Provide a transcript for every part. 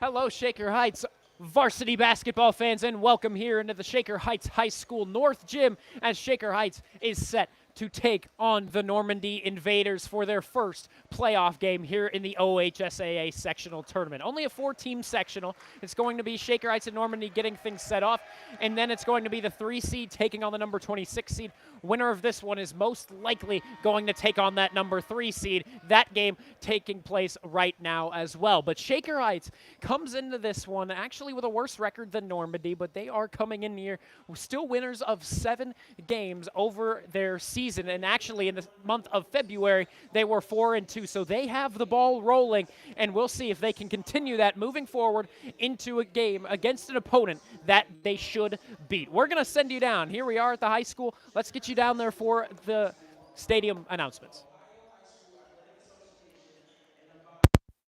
Hello, Shaker Heights varsity basketball fans, and welcome here into the Shaker Heights High School North Gym as Shaker Heights is set to take on the Normandy Invaders for their first playoff game here in the OHSAA sectional tournament. Only a 4-team sectional. It's going to be Shaker Heights and Normandy getting things set off, and then it's going to be the 3 seed taking on the number 26 seed. Winner of this one is most likely going to take on that number 3 seed. That game taking place right now as well. But Shaker Heights comes into this one actually with a worse record than Normandy, but they are coming in here still winners of 7 games over their season. And actually in the month of February, they were 4-2. So they have the ball rolling, and we'll see if they can continue that moving forward into a game against an opponent that they should beat. We're going to send you down. Here we are at the high school. Let's get you down there for the stadium announcements.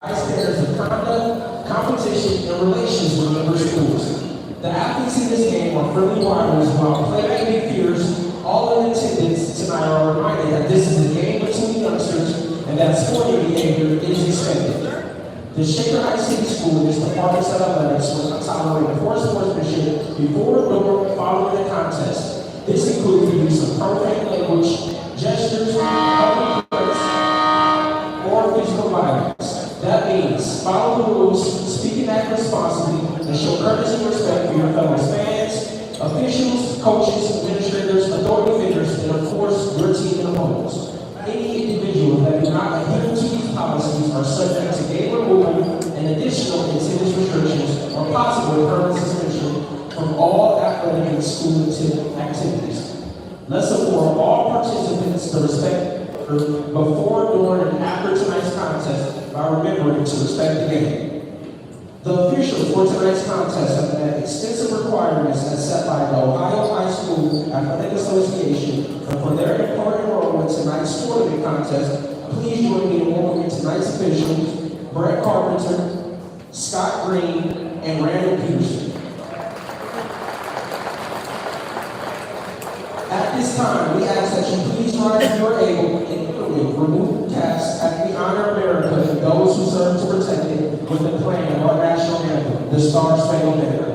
Standards of conduct, competition, and relations with member schools. The athletes in this game are friendly rivals while playing peers. All in attendance tonight are reminded that this is a game between youngsters and that sporting behavior is expected. The Shaker Heights City School is the parties of athletics will tolerate poor sportsmanship before or following the contest. This includes the use of profane language, gestures, public threats, or physical violence. That means follow the rules, speak and act responsibly, and show courtesy and respect for your fellow fans, officials, coaches, administrators, authority figures, and of course, your team and opponents. Any individual that do not adhere to these policies are subject to game removal and additional attendance restrictions or possibly permanent suspension from all athletic and school activities. Let's inform all participants to respect before, during, and after tonight's contest by remembering to respect the game. The officials for tonight's contest have met extensive requirements as set by the Ohio High School Athletic Association, and for their important role in tonight's tournament contest, please join me in welcoming tonight's officials, Brett Carpenter, Scott Green, and Randall Peterson. At this time, we ask that you please rise if you are able and remove caps as we honor America and those who serve to protect it with the playing of our national anthem, the Star Spangled Banner.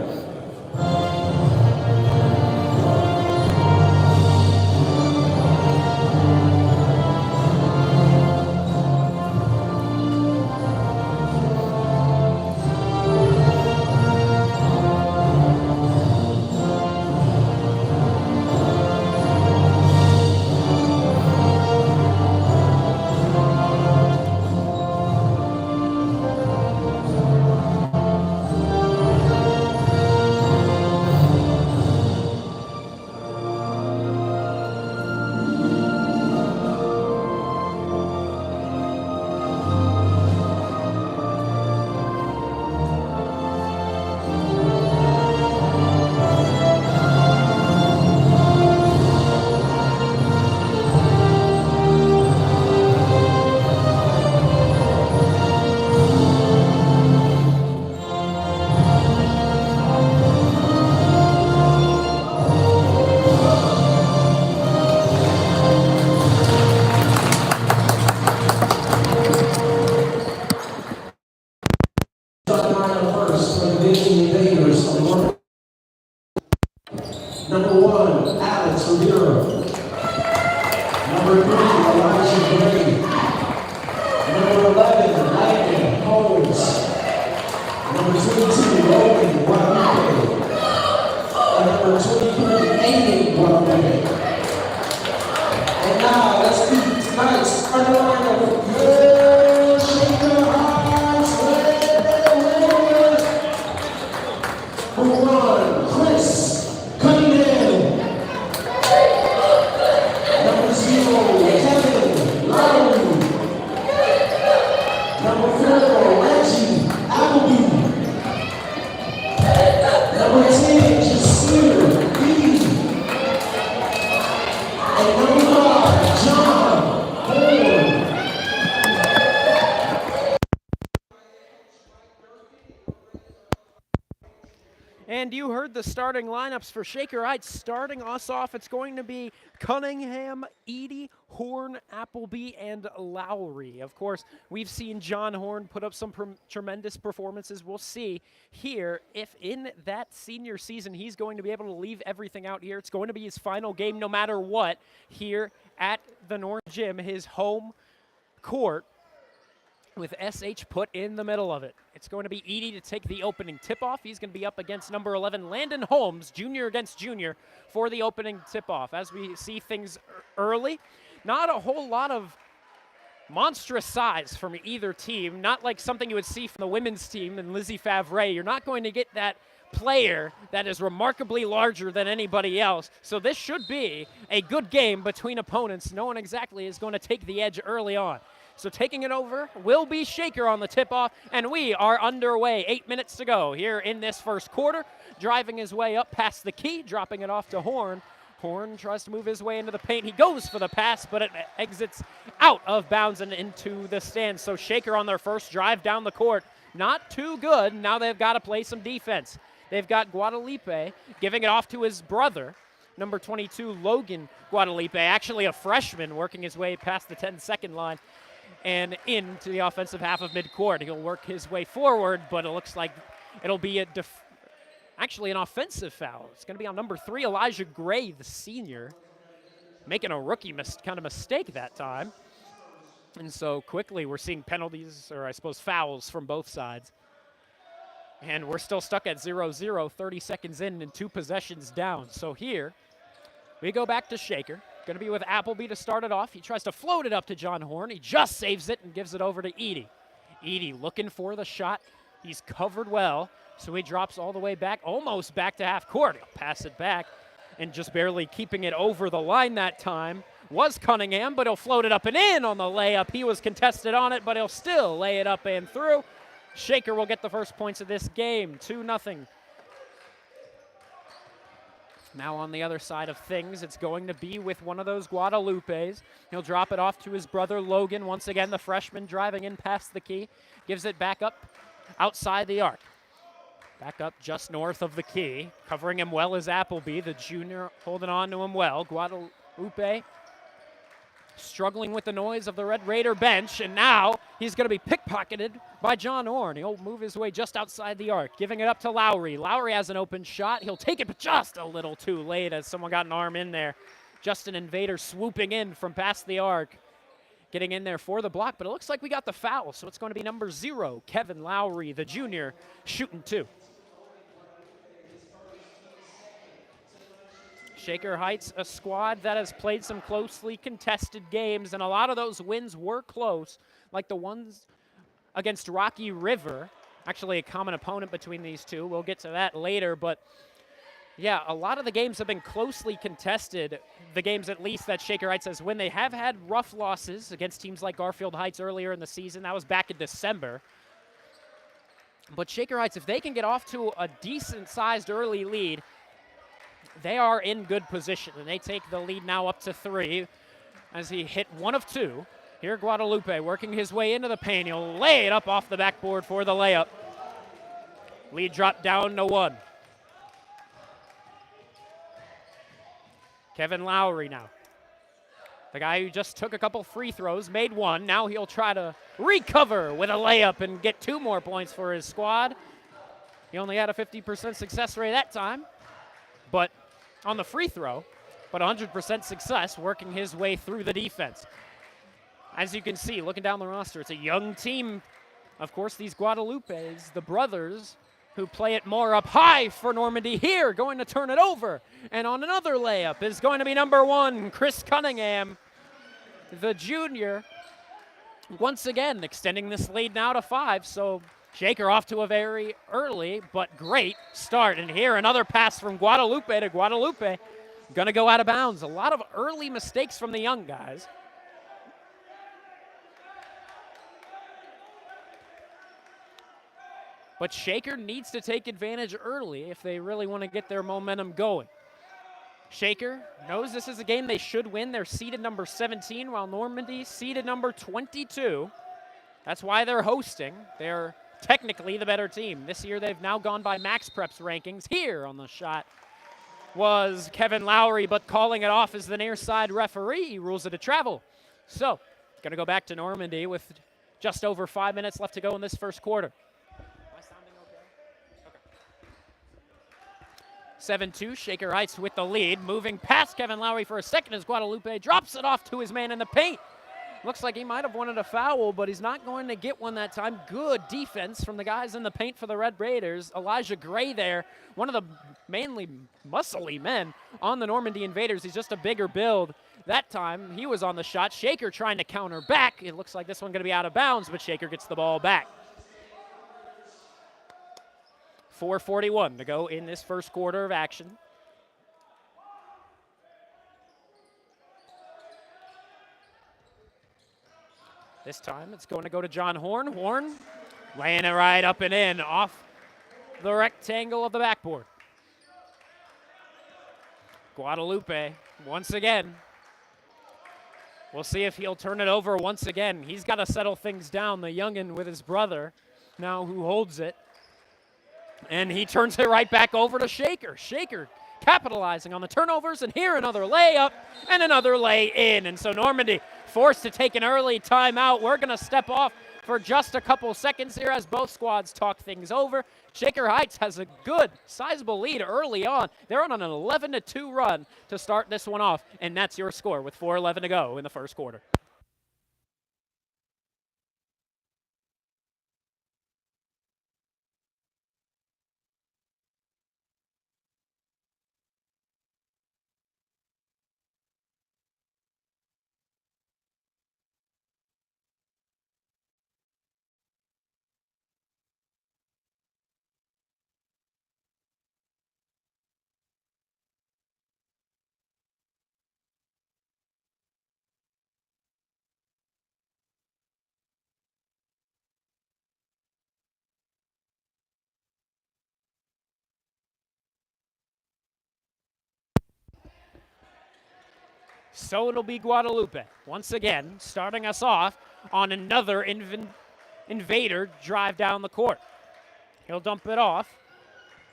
Number 1, Alex Rivera. Number 3, Elijah Gray. Number 11, Landon Holmes. Number 22, Logan Guadalupe. And number 23, Aiden Guadalupe. And now, let's meet tonight's underline of Shaker Heights winners. Number 1, Chris Cunningham. Number 0, Kevin Lowry. Number 4, Reggie Appleby. Number 10, Jasir Lee. And number 5, John Horn. And you heard the starting lineups for Shaker Heights. Starting us off, it's going to be Cunningham, Edie, Horn, Appleby, and Lowry. Of course, we've seen John Horn put up some tremendous performances. We'll see here if in that senior season he's going to be able to leave everything out here. It's going to be his final game no matter what here at the North Gym, his home court, with SH put in the middle of it. It's going to be Edie to take the opening tip-off. He's going to be up against number 11, Landon Holmes, junior against junior, for the opening tip-off. As we see things early, not a whole lot of monstrous size from either team, not like something you would see from the women's team and Lizzie Favre. You're not going to get that player that is remarkably larger than anybody else. So this should be a good game between opponents. No one exactly is going to take the edge early on. So taking it over will be Shaker on the tip-off, and we are underway. 8 minutes to go here in this first quarter. Driving his way up past the key, dropping it off to Horn. Horn tries to move his way into the paint. He goes for the pass, but it exits out of bounds and into the stands. So Shaker on their first drive down the court. Not too good. Now they've got to play some defense. They've got Guadalupe giving it off to his brother, number 22, Logan Guadalupe, actually a freshman, working his way past the 10-second line and into the offensive half of midcourt. He'll work his way forward, but it looks like it'll be actually an offensive foul. It's going to be on number 3, Elijah Gray, the senior, making a rookie kind of mistake that time. And so quickly we're seeing penalties, or I suppose fouls, from both sides. And we're still stuck at 0-0, 30 seconds in and 2 possessions down. So here we go back to Shaker. Going to be with Appleby to start it off. He tries to float it up to John Horn. He just saves it and gives it over to Edie. Edie looking for the shot. He's covered well, so he drops all the way back, almost back to half court. He'll pass it back, and just barely keeping it over the line that time was Cunningham, but he'll float it up and in on the layup. He was contested on it, but he'll still lay it up and through. Shaker will get the first points of this game, 2-0. Now on the other side of things, it's going to be with one of those Guadalupes. He'll drop it off to his brother Logan. Once again, the freshman driving in past the key. Gives it back up outside the arc. Back up just north of the key. Covering him well is Appleby, the junior, holding on to him well. Guadalupe struggling with the noise of the Red Raider bench, and now he's going to be pickpocketed by John Horn. He'll move his way just outside the arc, giving it up to Lowry. Lowry has an open shot. He'll take it, but just a little too late as someone got an arm in there. Just an invader swooping in from past the arc, getting in there for the block, but it looks like we got the foul, so it's going to be number 0, Kevin Lowry, the junior, shooting 2. Shaker Heights, a squad that has played some closely contested games, and a lot of those wins were close, like the ones against Rocky River, actually a common opponent between these two. We'll get to that later, but yeah, a lot of the games have been closely contested, the games at least that Shaker Heights has won. They have had rough losses against teams like Garfield Heights earlier in the season. That was back in December. But Shaker Heights, if they can get off to a decent-sized early lead, they are in good position, and they take the lead now up to 3 as he hit 1 of 2. Here Guadalupe working his way into the paint. He'll lay it up off the backboard for the layup. Lead dropped down to 1. Kevin Lowry now. The guy who just took a couple free throws, made 1. Now he'll try to recover with a layup and get 2 more points for his squad. He only had a 50% success rate that time, but on the free throw, but 100% success working his way through the defense. As you can see, looking down the roster, it's a young team. Of course, these Guadalupes, the brothers, who play it more up high for Normandy here, going to turn it over. And on another layup is going to be number 1, Chris Cunningham, the junior, once again extending this lead now to 5. So Shaker off to a very early but great start. And here another pass from Guadalupe to Guadalupe. Going to go out of bounds. A lot of early mistakes from the young guys. But Shaker needs to take advantage early if they really want to get their momentum going. Shaker knows this is a game they should win. They're seeded number 17, while Normandy seeded number 22. That's why they're hosting. They're technically the better team. This year they've now gone by Max Prep's rankings. Here on the shot was Kevin Lowry, but calling it off as the near side referee rules it a travel. So, going to go back to Normandy with just over 5 minutes left to go in this first quarter. Am I sounding okay? Okay. 7-2, Shaker Heights with the lead. Moving past Kevin Lowry for a second as Guadalupe drops it off to his man in the paint. Looks like he might have wanted a foul, but he's not going to get one that time. Good defense from the guys in the paint for the Red Raiders. Elijah Gray there, one of the mainly muscly men on the Normandy Invaders. He's just a bigger build. That time, he was on the shot. Shaker trying to counter back. It looks like this one going to be out of bounds, but Shaker gets the ball back. 4:41 to go in this first quarter of action. This time it's going to go to John Horn. Horn laying it right up and in off the rectangle of the backboard. Guadalupe once again. We'll see if he'll turn it over once again. He's got to settle things down, the youngin' with his brother now who holds it. And he turns it right back over to Shaker. Shaker capitalizing on the turnovers, and here another layup and another lay in. And so Normandy forced to take an early timeout. We're going to step off for just a couple seconds here as both squads talk things over. Shaker Heights has a good, sizable lead early on. They're on an 11-2 run to start this one off, and that's your score with 4:11 to go in the first quarter. So it'll be Guadalupe, once again, starting us off on another invader drive down the court. He'll dump it off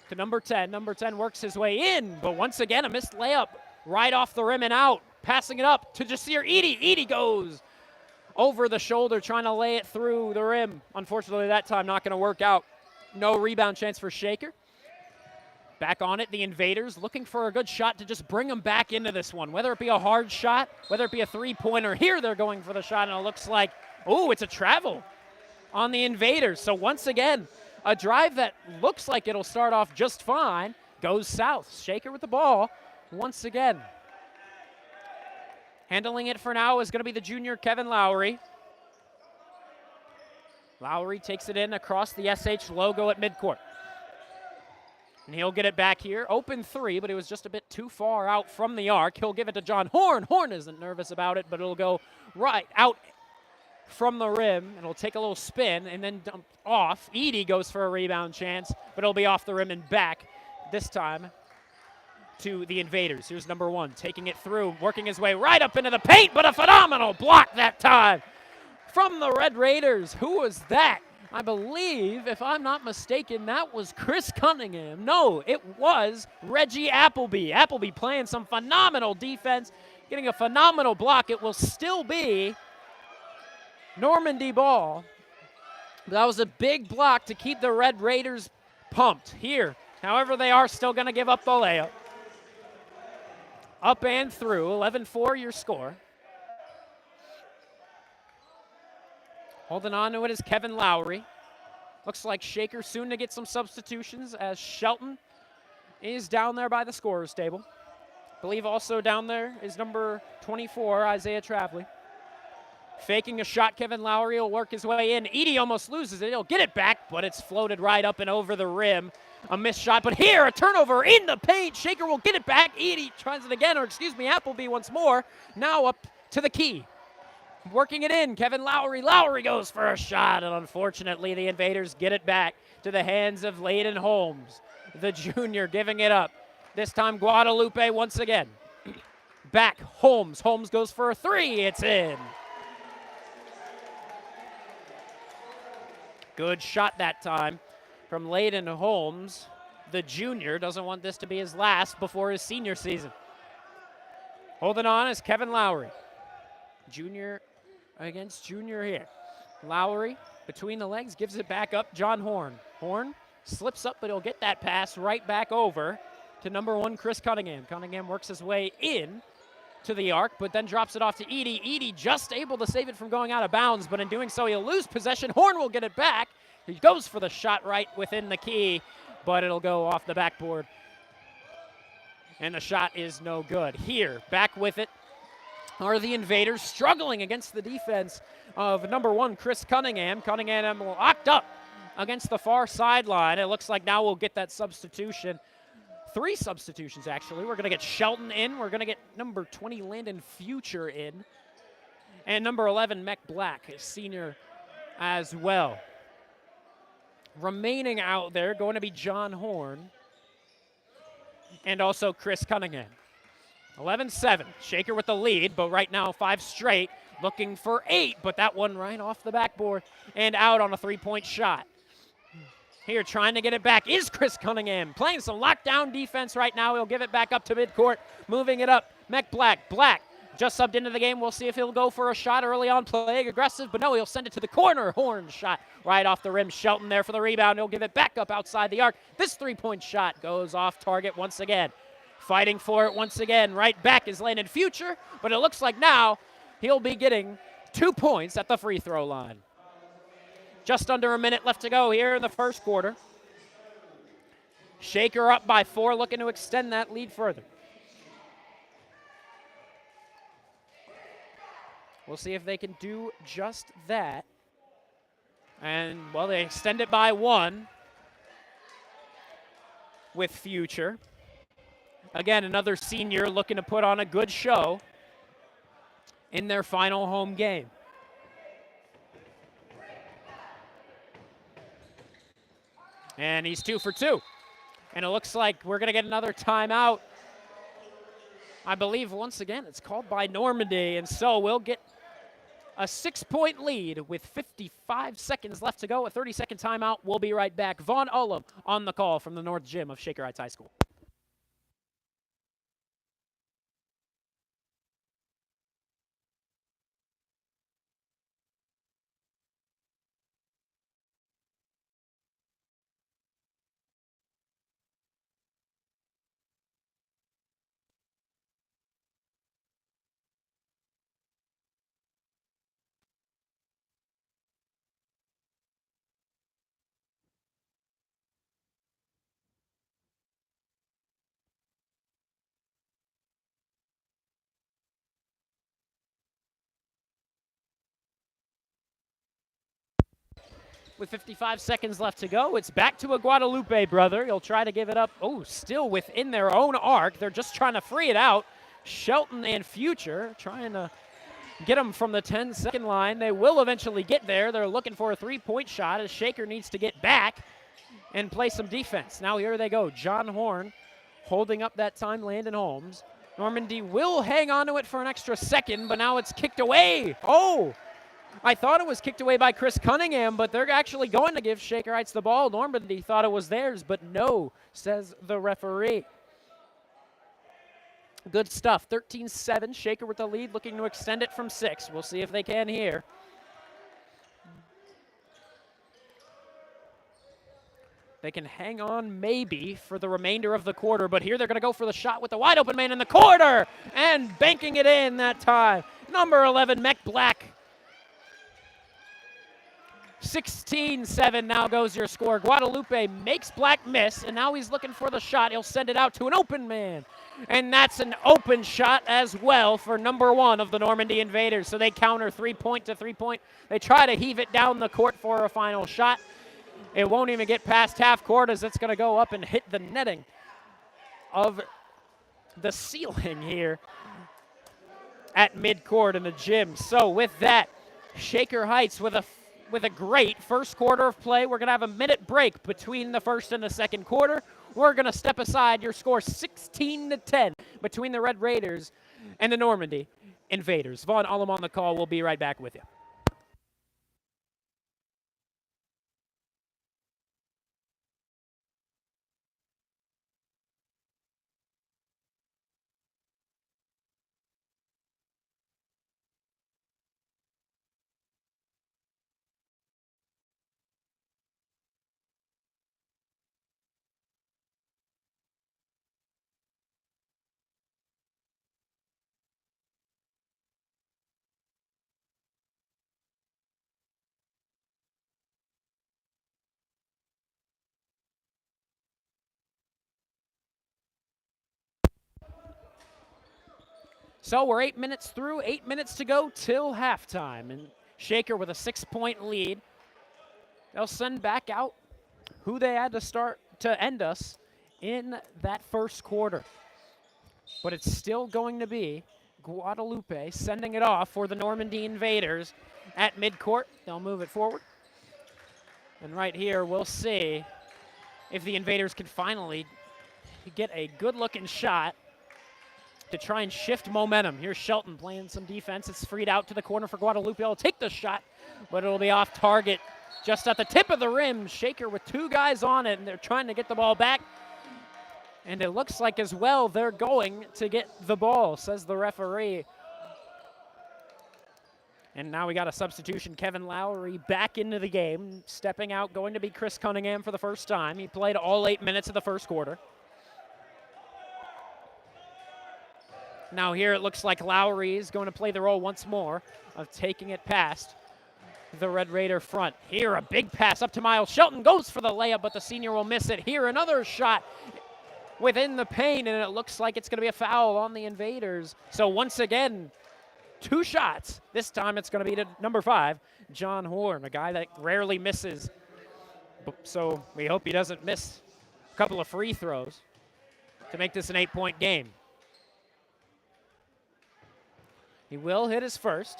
to number 10. Number 10 works his way in, but once again, a missed layup right off the rim and out. Passing it up to Jasir Edie. Edie goes over the shoulder, trying to lay it through the rim. Unfortunately, that time not going to work out. No rebound chance for Shaker. Back on it, the Invaders looking for a good shot to just bring them back into this one, whether it be a hard shot, whether it be a three-pointer. Here they're going for the shot, and it looks like, oh, it's a travel on the Invaders. So once again, a drive that looks like it'll start off just fine goes south. Shaker with the ball once again. Handling it for now is going to be the junior Kevin Lowry. Lowry takes it in across the SH logo at midcourt. And he'll get it back here. Open three, but it was just a bit too far out from the arc. He'll give it to John Horn. Horn isn't nervous about it, but it'll go right out from the rim, and it'll take a little spin and then dump off. Edie goes for a rebound chance, but it'll be off the rim and back this time to the Invaders. Here's number 1, taking it through, working his way right up into the paint, but a phenomenal block that time from the Red Raiders. Who was that? I believe, if I'm not mistaken, that was Chris Cunningham. No, it was Reggie Appleby. Appleby playing some phenomenal defense, getting a phenomenal block. It will still be Normandy ball. That was a big block to keep the Red Raiders pumped here. However, they are still going to give up the layup. Up and through, 11-4 your score. Holding on to it is Kevin Lowry. Looks like Shaker soon to get some substitutions as Shelton is down there by the scorer's table. I believe also down there is number 24, Isaiah Travely. Faking a shot, Kevin Lowry will work his way in. Edie almost loses it. He'll get it back, but it's floated right up and over the rim. A missed shot, but here, a turnover in the paint. Shaker will get it back. Edie tries it again, or excuse me, Appleby once more. Now up to the key. Working it in, Kevin Lowry. Lowry goes for a shot, and unfortunately the Invaders get it back to the hands of Layden Holmes, the junior, giving it up. This time Guadalupe once again. Back, Holmes. Holmes goes for a three. It's in. Good shot that time from Layden Holmes. The junior doesn't want this to be his last before his senior season. Holding on is Kevin Lowry. Junior against junior here. Lowry between the legs, gives it back up. John Horn. Horn slips up, but he'll get that pass right back over to number 1, Chris Cunningham. Cunningham works his way in to the arc, but then drops it off to Edie. Edie just able to save it from going out of bounds, but in doing so, he'll lose possession. Horn will get it back. He goes for the shot right within the key, but it'll go off the backboard. And the shot is no good. Here, back with it are the Invaders, struggling against the defense of number 1, Chris Cunningham. Cunningham locked up against the far sideline. It looks like now we'll get that substitution. 3 substitutions, actually. We're going to get Shelton in. We're going to get number 20, Landon Future, in. And number 11, Mech Black, a senior as well. Remaining out there, going to be John Horn and also Chris Cunningham. 11-7, Shaker with the lead, but right now 5 straight, looking for 8, but that one right off the backboard and out on a 3-point shot. Here, trying to get it back is Chris Cunningham, playing some lockdown defense right now. He'll give it back up to midcourt, moving it up. Mech Black. Black just subbed into the game. We'll see if he'll go for a shot early on, playing aggressive, but no, he'll send it to the corner. Horn shot right off the rim. Shelton there for the rebound. He'll give it back up outside the arc. This 3-point shot goes off target once again. Fighting for it once again. Right back is Landon Future, but it looks like now he'll be getting 2 points at the free throw line. Just under a minute left to go here in the first quarter. Shaker up by 4, looking to extend that lead further. We'll see if they can do just that. And, well, they extend it by 1 with Future. Again, another senior looking to put on a good show in their final home game. And he's 2 for 2. And it looks like we're going to get another timeout. I believe, once again, it's called by Normandy. And so we'll get a 6-point lead with 55 seconds left to go. A 30-second timeout. We'll be right back. Vaughn Ullum on the call from the North Gym of Shaker Heights High School. With 55 seconds left to go, it's back to a Guadalupe brother. He'll try to give it up. Oh, still within their own arc. They're just trying to free it out. Shelton and Future trying to get them from the 10-second line. They will eventually get there. They're looking for a 3-point shot as Shaker needs to get back and play some defense. Now here they go. John Horn holding up that time, Landon Holmes. Normandy will hang on to it for an extra second, but now it's kicked away. Oh! I thought it was kicked away by Chris Cunningham, but they're actually going to give Shaker Heights the ball. Normandy thought it was theirs, but no, says the referee. Good stuff. 13-7, Shaker with the lead, looking to extend it from 6. We'll see if they can here. They can hang on maybe for the remainder of the quarter, but here they're going to go for the shot with the wide open man in the corner and banking it in that time. Number 11, Mech Black. 16-7 now goes your score. Guadalupe makes Black miss, and now he's looking for the shot. He'll send it out to an open man. And that's an open shot as well for number 1 of the Normandy Invaders. So they counter 3-point to 3-point. They try to heave it down the court for a final shot. It won't even get past half court as it's going to go up and hit the netting of the ceiling here at midcourt in the gym. So with that, Shaker Heights with a great first quarter of play. We're going to have a minute break between the first and the second quarter. We're going to step aside. Your score 16-10 between the Red Raiders and the Normandy Invaders. Vaughn Ullum on the call. We'll be right back with you. So we're 8 minutes through, 8 minutes to go till halftime. And Shaker with a 6-point lead. They'll send back out who they had to start to end us in that first quarter. But it's still going to be Guadalupe sending it off for the Normandy Invaders at midcourt. They'll move it forward. And right here, we'll see if the Invaders can finally get a good-looking shot to try and shift momentum. Here's Shelton playing some defense. It's freed out to the corner for Guadalupe. I'll take the shot, but it'll be off target just at the tip of the rim. Shaker with 2 guys on it, and they're trying to get the ball back. And it looks like as well they're going to get the ball, says the referee. And now we got a substitution. Kevin Lowry back into the game. Stepping out, going to be Chris Cunningham for the first time. He played all 8 minutes of the first quarter. Now here it looks like Lowry is going to play the role once more of taking it past the Red Raider front. Here a big pass up to Miles. Shelton goes for the layup, but the senior will miss it. Here another shot within the paint, and it looks like it's going to be a foul on the Invaders. So once again, 2 shots. This time it's going to be to number 5, John Horn, a guy that rarely misses. So we hope he doesn't miss a couple of free throws to make this an 8-point game. He will hit his first.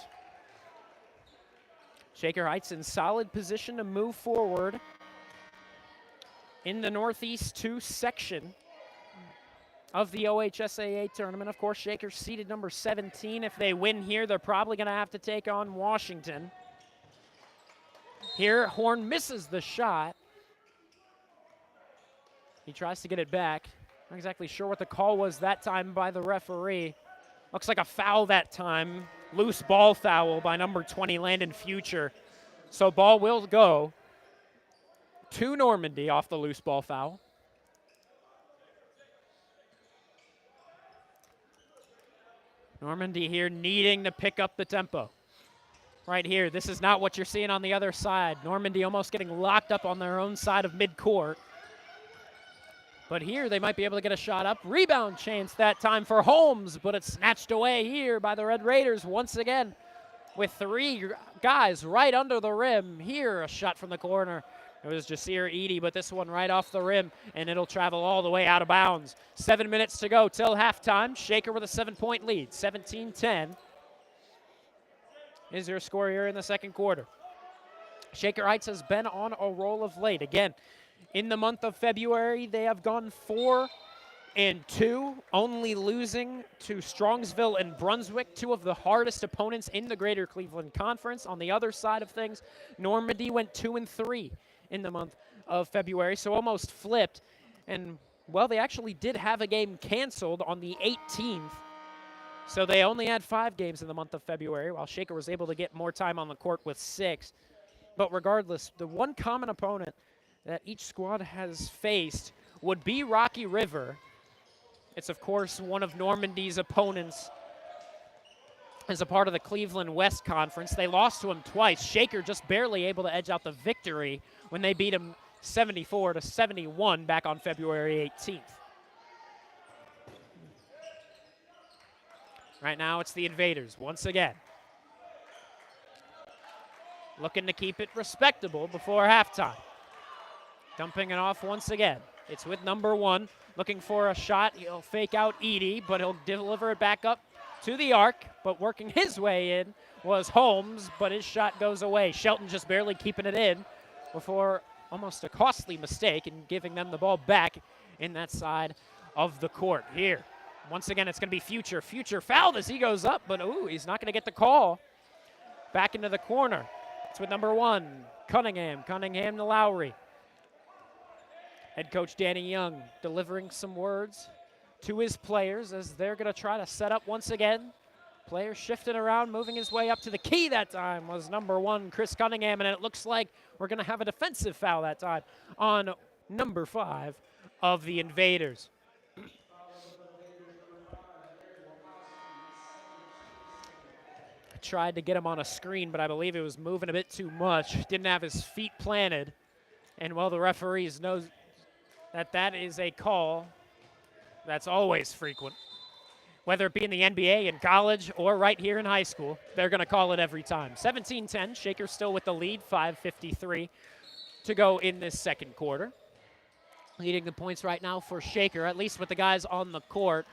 Shaker Heights in solid position to move forward in the Northeast 2 section of the OHSAA tournament. Of course, Shaker's seeded number 17. If they win here, they're probably going to have to take on Washington. Here, Horn misses the shot. He tries to get it back. Not exactly sure what the call was that time by the referee. Looks like a foul that time. Loose ball foul by number 20, Landon Future. So ball will go to Normandy off the loose ball foul. Normandy here needing to pick up the tempo. Right here, this is not what you're seeing on the other side. Normandy almost getting locked up on their own side of midcourt. But here they might be able to get a shot up. Rebound chance that time for Holmes, but it's snatched away here by the Red Raiders once again with 3 guys right under the rim. Here, a shot from the corner. It was Jasir Eady, but this one right off the rim, and it'll travel all the way out of bounds. 7 minutes to go till halftime. Shaker with a 7-point lead, 17-10 is your score here in the second quarter. Shaker Heights has been on a roll of late. Again, in the month of February, they have gone 4-2, only losing to Strongsville and Brunswick, 2 of the hardest opponents in the Greater Cleveland Conference. On the other side of things, Normandy went 2-3 in the month of February, so almost flipped. And, well, they actually did have a game canceled on the 18th, so they only had 5 games in the month of February, while Shaker was able to get more time on the court with 6. But regardless, the one common opponent that each squad has faced would be Rocky River. It's, of course, one of Normandy's opponents as a part of the Cleveland West Conference. They lost to him twice. Shaker just barely able to edge out the victory when they beat him 74-71 back on February 18th. Right now, it's the Invaders once again, looking to keep it respectable before halftime. Dumping it off once again. It's with number 1, looking for a shot. He'll fake out Eady, but he'll deliver it back up to the arc. But working his way in was Holmes, but his shot goes away. Shelton just barely keeping it in before almost a costly mistake and giving them the ball back in that side of the court. Here, once again, it's going to be Future. Future fouled as he goes up, but ooh, he's not going to get the call. Back into the corner. It's with number 1, Cunningham. Cunningham to Lowry. Head coach Danny Young delivering some words to his players as they're going to try to set up once again. Players shifting around, moving his way up to the key that time was number 1, Chris Cunningham, and it looks like we're going to have a defensive foul that time on number 5 of the Invaders. I tried to get him on a screen, but I believe it was moving a bit too much. Didn't have his feet planted. And well, the referees know that is a call that's always frequent Whether it be in the NBA, in college, or right here in high school, they're going to call it every time. 17-10, Shaker still with the lead, 5:53 to go in this second quarter. Leading the points right now for Shaker, at least with the guys on the court,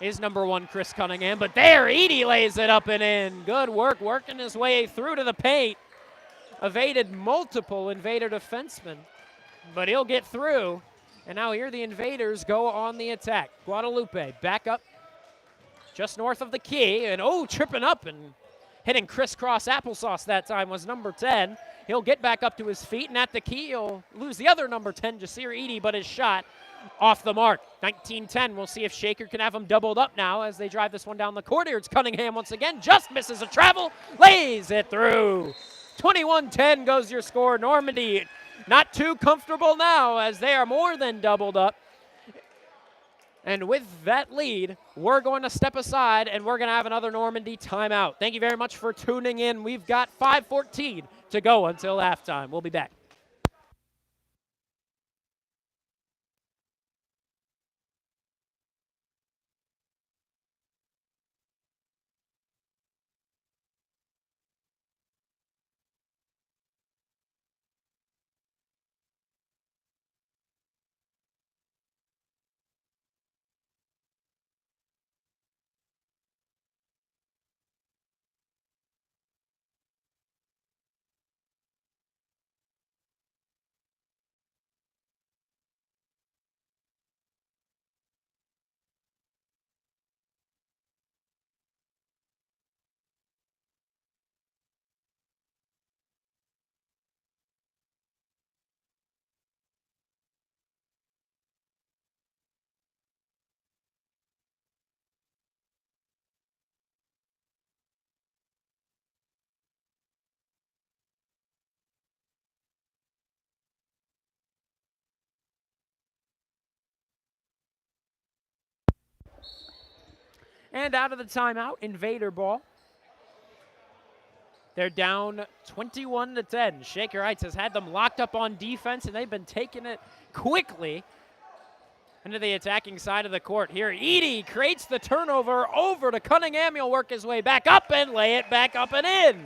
is number 1, Chris Cunningham. But there, Edie lays it up and in. Good work, working his way through to the paint. Evaded multiple Invader defensemen, but he'll get through. And now here the Invaders go on the attack. Guadalupe back up just north of the key. And tripping up and hitting crisscross applesauce that time was number 10. He'll get back up to his feet, and at the key he'll lose the other number 10, Jasir Edie, but his shot off the mark. 19-10. We'll see if Shaker can have him doubled up now as they drive this one down the court. Here it's Cunningham once again. Just misses a travel. Lays it through. 21-10 goes your score. Normandy not too comfortable now as they are more than doubled up. And with that lead, we're going to step aside and we're going to have another Normandy timeout. Thank you very much for tuning in. We've got 5:14 to go until halftime. We'll be back. And out of the timeout, Invader ball. They're down 21-10. Shaker Heights has had them locked up on defense, and they've been taking it quickly into the attacking side of the court. Here, Edie creates the turnover over to Cunningham. He'll work his way back up and lay it back up and in.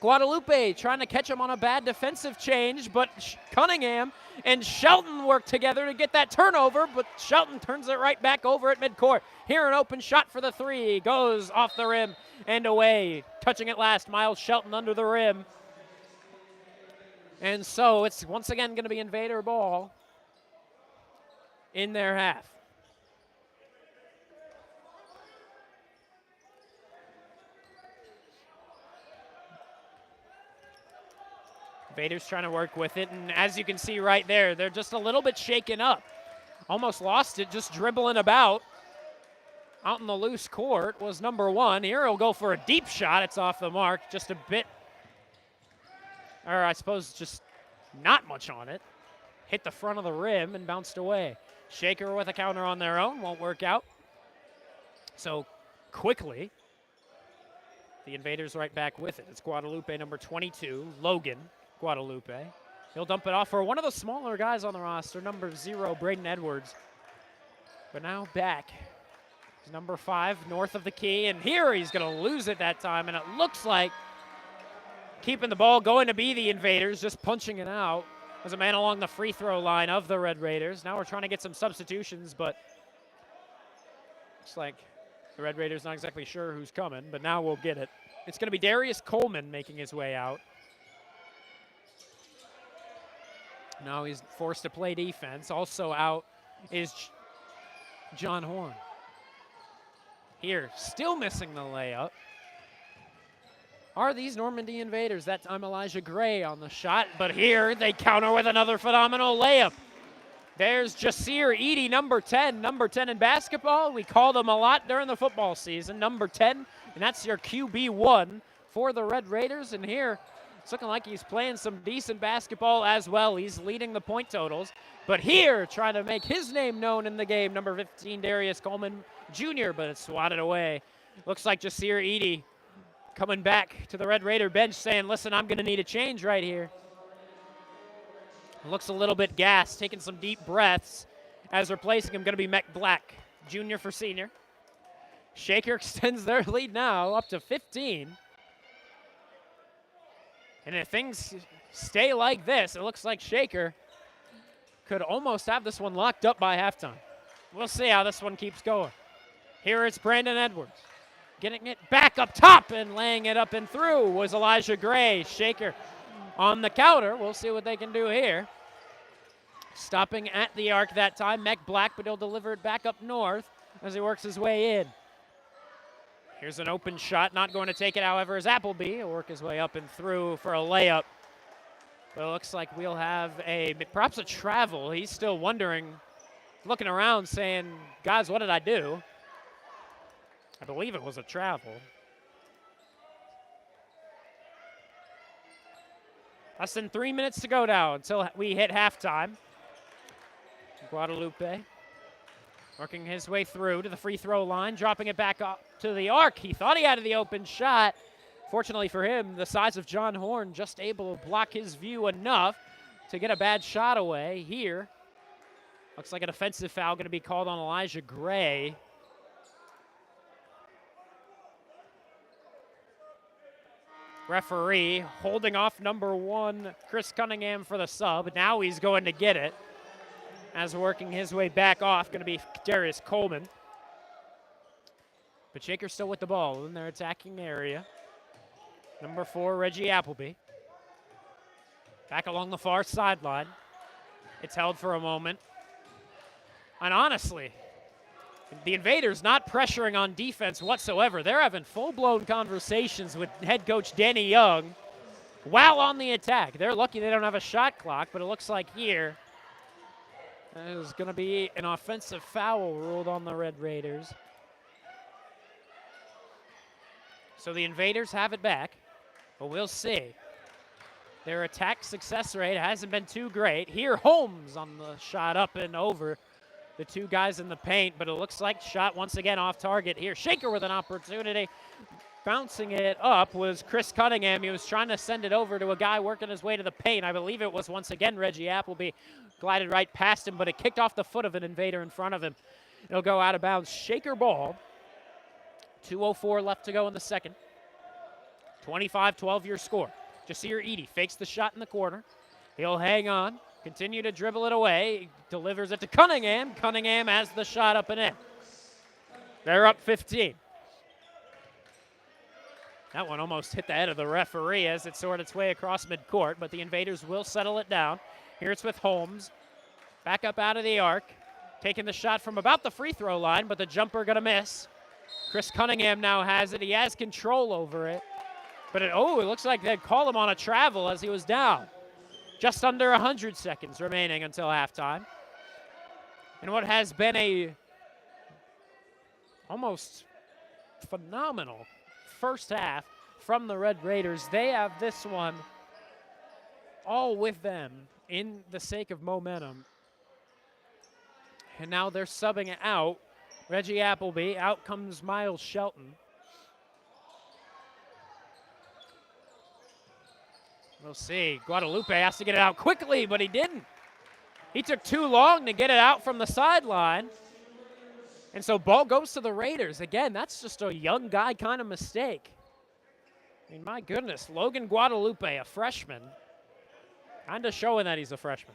Guadalupe trying to catch him on a bad defensive change, but Cunningham and Shelton work together to get that turnover, but Shelton turns it right back over at midcourt. Here an open shot for the 3, goes off the rim and away. Touching it last, Miles Shelton under the rim. And so it's once again going to be Invader ball in their half. Invaders trying to work with it, and as you can see right there, they're just a little bit shaken up. Almost lost it, just dribbling about. Out in the loose court was number 1. Here he'll go for a deep shot. It's off the mark, just a bit, or I suppose just not much on it. Hit the front of the rim and bounced away. Shaker with a counter on their own, won't work out. So quickly, the Invaders right back with it. It's Guadalupe, number 22, Logan Guadalupe. He'll dump it off for one of the smaller guys on the roster, number 0, Braden Edwards. But now back, number 5, north of the key, and here he's going to lose it that time, and it looks like keeping the ball going to be the Invaders, just punching it out. There's a man along the free throw line of the Red Raiders. Now we're trying to get some substitutions, but looks like the Red Raiders not exactly sure who's coming, but now we'll get it. It's going to be Darius Coleman making his way out. Now he's forced to play defense. Also out is John Horn. Here, still missing the layup. Are these Normandy Invaders? That time Elijah Gray on the shot, but here they counter with another phenomenal layup. There's Jasir Edie, number 10 in basketball. We called him a lot during the football season, number 10, and that's your QB1 for the Red Raiders. And here, it's looking like he's playing some decent basketball as well. He's leading the point totals. But here, trying to make his name known in the game, number 15, Darius Coleman Jr., but it's swatted away. Looks like Jasir Edie coming back to the Red Raider bench saying, listen, I'm going to need a change right here. Looks a little bit gassed, taking some deep breaths, as replacing him going to be Mech Black, junior for senior. Shaker extends their lead now up to 15. And if things stay like this, it looks like Shaker could almost have this one locked up by halftime. We'll see how this one keeps going. Here it's Brandon Edwards. Getting it back up top and laying it up and through was Elijah Gray. Shaker on the counter. We'll see what they can do here. Stopping at the arc that time, Mech Black, but he'll deliver it back up north as he works his way in. Here's an open shot, not going to take it, however, is Appleby. He'll work his way up and through for a layup. But it looks like we'll have perhaps a travel. He's still wondering, looking around saying, guys, what did I do? I believe it was a travel. Less than 3 minutes to go now until we hit halftime. Guadalupe working his way through to the free throw line, dropping it back up to the arc. He thought he had the open shot. Fortunately for him, the size of John Horn just able to block his view enough to get a bad shot away. Here, looks like an offensive foul going to be called on Elijah Gray. Referee holding off number 1, Chris Cunningham, for the sub. Now he's going to get it. As working his way back off, going to be Darius Coleman. But Shaker still with the ball in their attacking area. Number 4, Reggie Appleby. Back along the far sideline. It's held for a moment. And honestly, the Invaders not pressuring on defense whatsoever. They're having full-blown conversations with head coach Danny Young while on the attack. They're lucky they don't have a shot clock, but it looks like here there's going to be an offensive foul ruled on the Red Raiders. So the Invaders have it back, but we'll see. Their attack success rate hasn't been too great. Here, Holmes on the shot up and over the two guys in the paint, but it looks like shot once again off target here. Shaker with an opportunity. Bouncing it up was Chris Cunningham. He was trying to send it over to a guy working his way to the paint. I believe it was once again Reggie Appleby. Glided right past him, but it kicked off the foot of an Invader in front of him. It'll go out of bounds. Shaker ball. 2:04 left to go in the second. 25-12 your score. Jasir Eady fakes the shot in the corner. He'll hang on. Continue to dribble it away. Delivers it to Cunningham. Cunningham has the shot up and in. They're up 15. That one almost hit the head of the referee as it sorted its way across midcourt, but the Invaders will settle it down. Here it's with Holmes. Back up out of the arc. Taking the shot from about the free throw line, but the jumper going to miss. Chris Cunningham now has it. He has control over it. But it looks like they'd call him on a travel as he was down. Just under 100 seconds remaining until halftime. And what has been a almost phenomenal first half from the Red Raiders. They have this one all with them in the sake of momentum. And now they're subbing out Reggie Appleby. Out comes Miles Shelton. We'll see. Guadalupe has to get it out quickly, but he didn't. He took too long to get it out from the sideline. And so ball goes to the Raiders. Again, that's just a young guy kind of mistake. I mean, my goodness, Logan Guadalupe, a freshman, kind of showing that he's a freshman.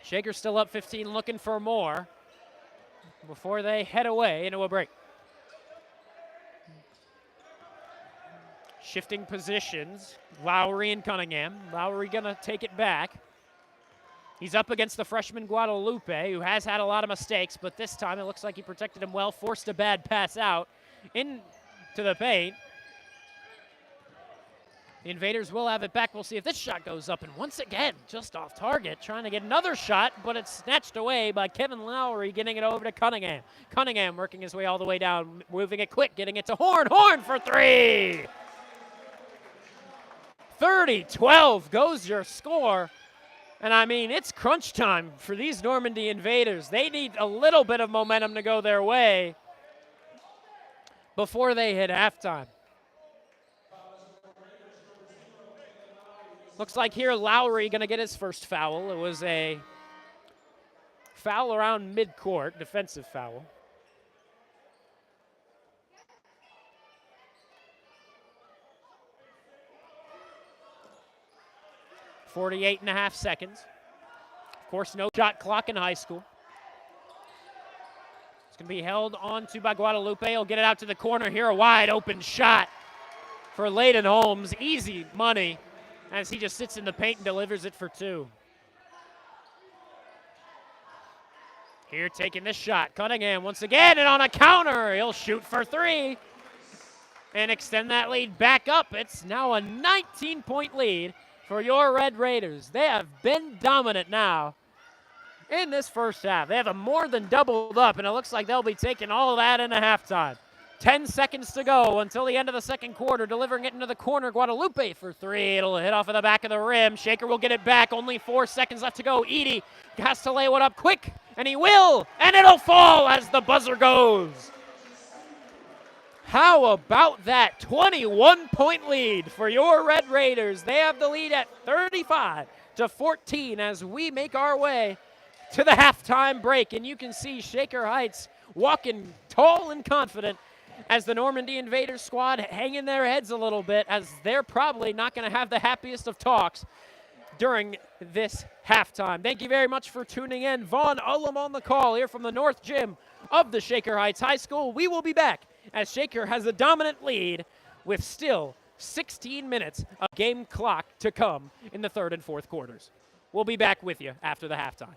Shaker's still up 15, looking for more before they head away into a break. Shifting positions, Lowry and Cunningham. Lowry gonna take it back. He's up against the freshman Guadalupe, who has had a lot of mistakes, but this time it looks like he protected him well, forced a bad pass out into the paint. The Invaders will have it back. We'll see if this shot goes up, and once again, just off target, trying to get another shot, but it's snatched away by Kevin Lowry, getting it over to Cunningham. Cunningham working his way all the way down, moving it quick, getting it to Horn. Horn for three! 30-12 goes your score. And I mean, it's crunch time for these Normandy Invaders. They need a little bit of momentum to go their way before they hit halftime. Looks like here Lowry going to get his first foul. It was a foul around midcourt, defensive foul. .48.5 seconds. Of course, no shot clock in high school. It's going to be held on to by Guadalupe. He'll get it out to the corner here. A wide open shot for Layden Holmes. Easy money as he just sits in the paint and delivers it for two. Here taking this shot. Cunningham once again, and on a counter, he'll shoot for three and extend that lead back up. It's now a 19-point lead for your Red Raiders. They have been dominant now in this first half. They have more than doubled up, and it looks like they'll be taking all of that into halftime. 10 seconds to go until the end of the second quarter, delivering it into the corner. Guadalupe for three. It'll hit off of the back of the rim. Shaker will get it back. Only 4 seconds left to go. Edey has to lay one up quick, and he will, and it'll fall as the buzzer goes. How about that 21-point lead for your Red Raiders? They have the lead at 35-14 as we make our way to the halftime break. And you can see Shaker Heights walking tall and confident as the Normandy Invaders squad hanging their heads a little bit, as they're probably not going to have the happiest of talks during this halftime. Thank you very much for tuning in. Vaughn Ullum on the call here from the North Gym of the Shaker Heights High School. We will be back as Shaker has a dominant lead with still 16 minutes of game clock to come in the third and fourth quarters. We'll be back with you after the halftime.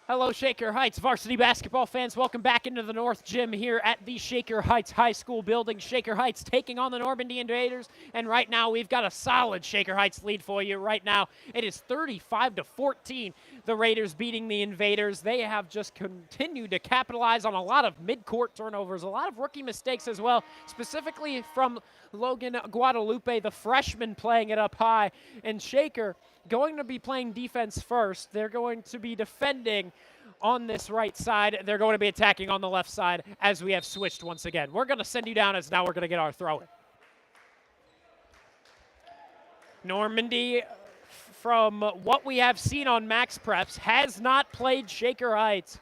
Hello, Shaker Heights varsity basketball fans. Welcome back into the North Gym here at the Shaker Heights High School building. Shaker Heights taking on the Normandy Invaders, and right now we've got a solid Shaker Heights lead for you. Right now it is 35-14. The Raiders beating the Invaders. They have just continued to capitalize on a lot of mid-court turnovers, a lot of rookie mistakes as well, specifically from Logan Guadalupe, the freshman, playing it up high, and Shaker going to be playing defense first. They're going to be defending on this right side. They're going to be attacking on the left side as we have switched once again. We're going to send you down as now we're going to get our throw in. Normandy, from what we have seen on Max Preps, has not played Shaker Heights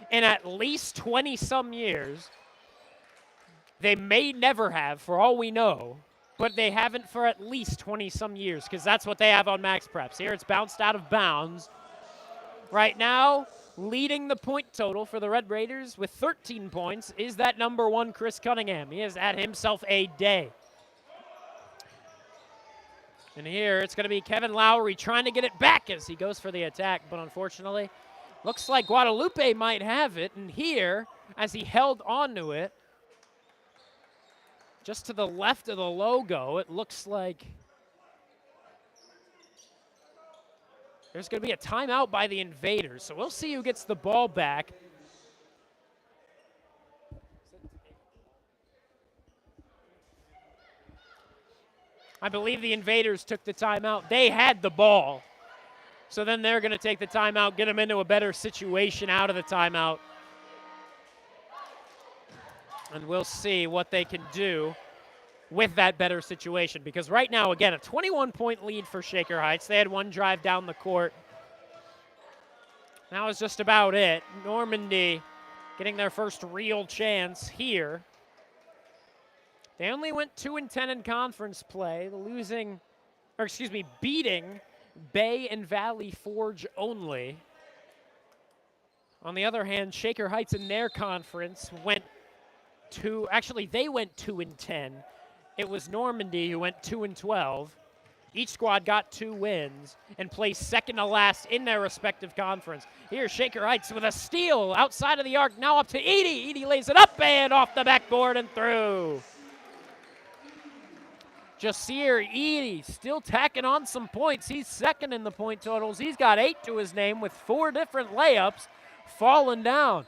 in at least 20-some years. They may never have, for all we know, but they haven't for at least 20-some years, because that's what they have on Max Preps. Here it's bounced out of bounds. Right now, leading the point total for the Red Raiders with 13 points is that number 1, Chris Cunningham. He has had himself a day. And here it's going to be Kevin Lowry trying to get it back as he goes for the attack, but unfortunately, looks like Guadalupe might have it. And here, as he held onto it, just to the left of the logo, it looks like there's going to be a timeout by the Invaders. So we'll see who gets the ball back. I believe the Invaders took the timeout. They had the ball. So then they're going to take the timeout, get them into a better situation out of the timeout. And we'll see what they can do with that better situation, because right now, again, a 21-point lead for Shaker Heights. They had one drive down the court. That was just about it. Normandy getting their first real chance here. They only went 2-10 in conference play, beating Bay and Valley Forge only. On the other hand, Shaker Heights in their conference went they went 2-10. It was Normandy who went 2-12. Each squad got 2 wins and placed second to last in their respective conference. Here, Shaker Heights with a steal outside of the arc, now up to Edie. Edie lays it up and off the backboard and through. Jasir Edie still tacking on some points. He's second in the point totals. He's got 8 to his name with 4 different layups falling down.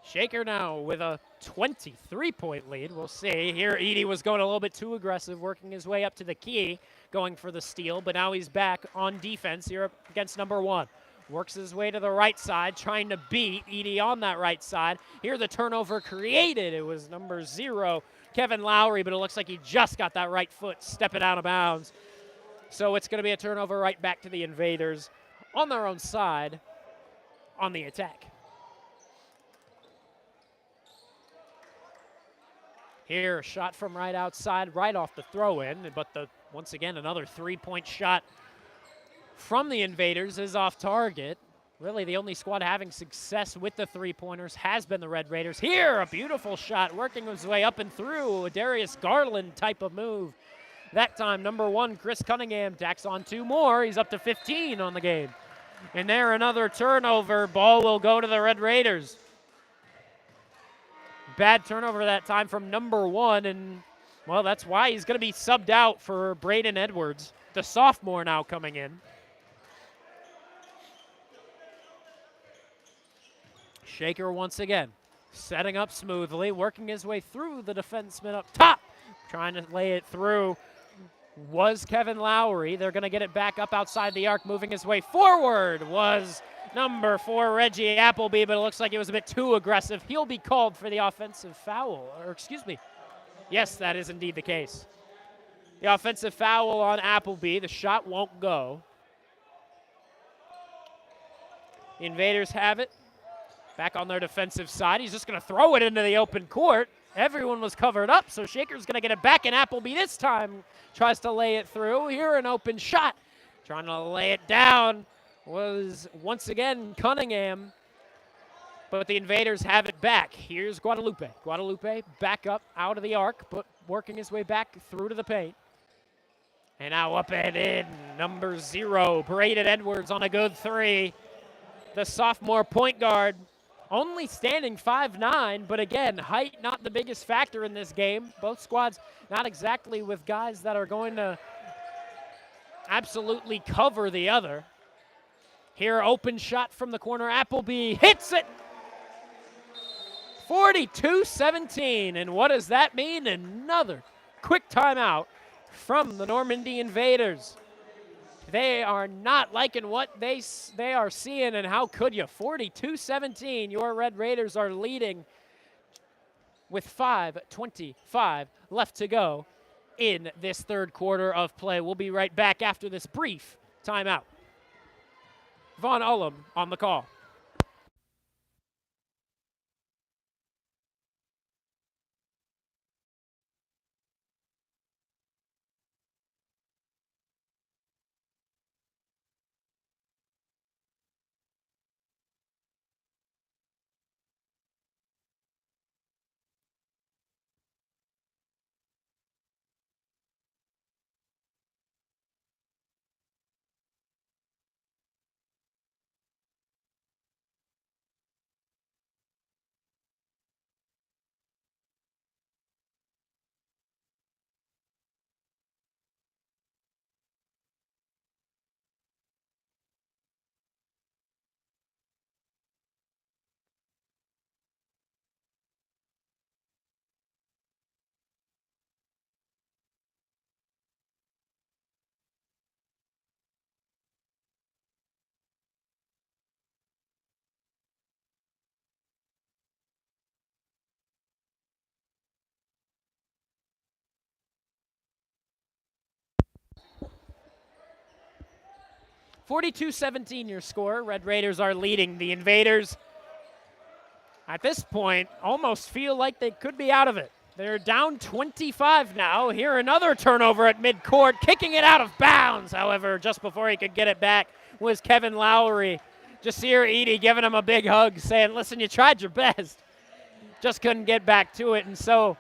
Shaker now with a 23-point lead. We'll see. Here, Edie was going a little bit too aggressive, working his way up to the key, going for the steal, but now he's back on defense here against number 1. Works his way to the right side, trying to beat Edie on that right side. Here, the turnover created. It was number 0, Kevin Lowry, but it looks like he just got that right foot stepping out of bounds. So it's going to be a turnover right back to the Invaders on their own side on the attack. Here, a shot from right outside, right off the throw-in, but once again, another 3-point shot from the Invaders is off target. Really, the only squad having success with the 3-pointers has been the Red Raiders. Here, a beautiful shot, working his way up and through, a Darius Garland type of move. That time, number 1, Chris Cunningham tacks on 2 more. He's up to 15 on the game. And there, another turnover. Ball will go to the Red Raiders. Bad turnover that time from number 1, and, well, that's why he's going to be subbed out for Braden Edwards, the sophomore now coming in. Shaker once again, setting up smoothly, working his way through the defenseman up top, trying to lay it through was Kevin Lowry. They're going to get it back up outside the arc, moving his way forward was number 4, Reggie Appleby, but it looks like it was a bit too aggressive. He'll be called for the offensive foul, or excuse me. Yes, that is indeed the case. The offensive foul on Appleby. The shot won't go. The Invaders have it. Back on their defensive side. He's just going to throw it into the open court. Everyone was covered up, so Shaker's going to get it back, and Appleby this time tries to lay it through. Here, an open shot. Trying to lay it down was once again Cunningham, but the Invaders have it back. Here's Guadalupe. Guadalupe back up out of the arc, but working his way back through to the paint. And now up and in, number 0, Braden Edwards on a good 3. The sophomore point guard, only standing 5'9", but again, height not the biggest factor in this game. Both squads not exactly with guys that are going to absolutely cover the other. Here, open shot from the corner. Appleby hits it. 42-17, and what does that mean? Another quick timeout from the Normandy Invaders. They are not liking what they are seeing, and how could you? 42-17, your Red Raiders are leading with 5:25 left to go in this third quarter of play. We'll be right back after this brief timeout. Vaughn Ullum on the call. (42-17) your score. Red Raiders are leading. The Invaders, at this point, almost feel like they could be out of it. They're down 25 now. Here, another turnover at midcourt, kicking it out of bounds. However, just before he could get it back was Kevin Lowry. Jasir Eady giving him a big hug, saying, listen, you tried your best. Just couldn't get back to it. And so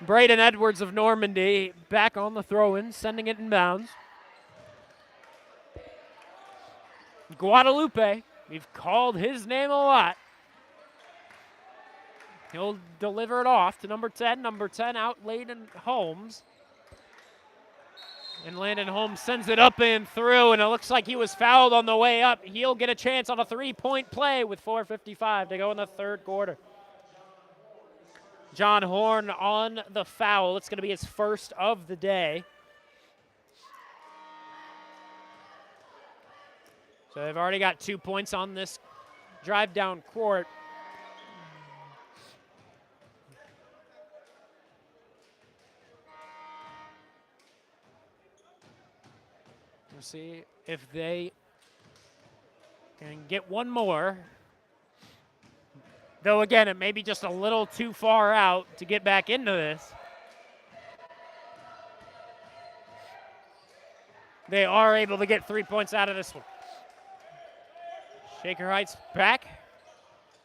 Braden Edwards of Normandy back on the throw-in, sending it in bounds. Guadalupe, we've called his name a lot. He'll deliver it off to number 10. Number 10 out Landon Holmes. And Landon Holmes sends it up and through, and it looks like he was fouled on the way up. He'll get a chance on a 3-point play with 4:55 to go in the third quarter. John Horn on the foul. It's going to be his first of the day. So they've already got 2 points on this drive down court. We'll see if they can get one more. Though again, it may be just a little too far out to get back into this. They are able to get 3 points out of this one. Shaker Heights back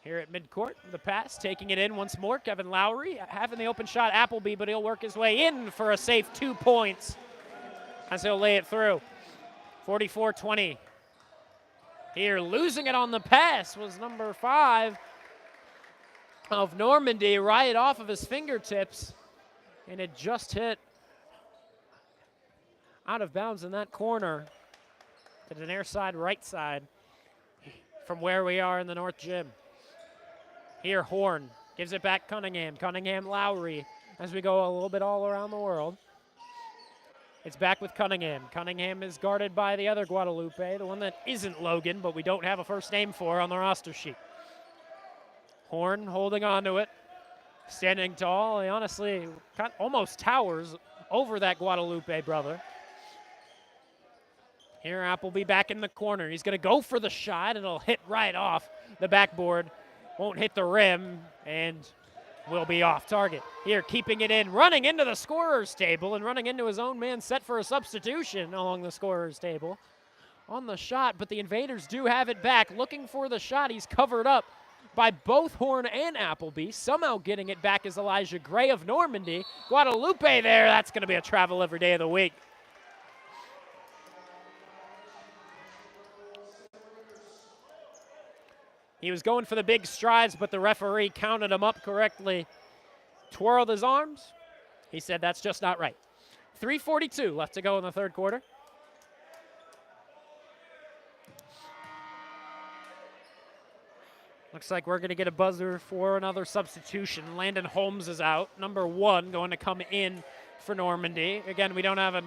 here at midcourt. The pass, taking it in once more. Kevin Lowry having the open shot, Appleby, but he'll work his way in for a safe 2 points as he'll lay it through. 44-20. Here, losing it on the pass was number 5 of Normandy, right off of his fingertips, and it just hit out of bounds in that corner to the near side, right side from where we are in the North Gym. Here, Horn gives it back Cunningham. Cunningham, Lowry, as we go a little bit all around the world. It's back with Cunningham. Cunningham is guarded by the other Guadalupe, the one that isn't Logan, but we don't have a first name for on the roster sheet. Horn holding on to it, standing tall. He honestly almost towers over that Guadalupe brother. Here, Appleby back in the corner. He's going to go for the shot, and it'll hit right off the backboard. Won't hit the rim, and will be off target. Here, keeping it in, running into the scorer's table, and running into his own man, set for a substitution along the scorer's table on the shot, but the Invaders do have it back. Looking for the shot. He's covered up by both Horn and Appleby. Somehow getting it back is Elijah Gray of Normandy. Guadalupe there. That's going to be a travel every day of the week. He was going for the big strides, but the referee counted him up correctly, twirled his arms. He said that's just not right. 3:42 left to go in the third quarter. Looks like we're going to get a buzzer for another substitution. Landon Holmes is out. Number 1 going to come in for Normandy. Again, we don't have a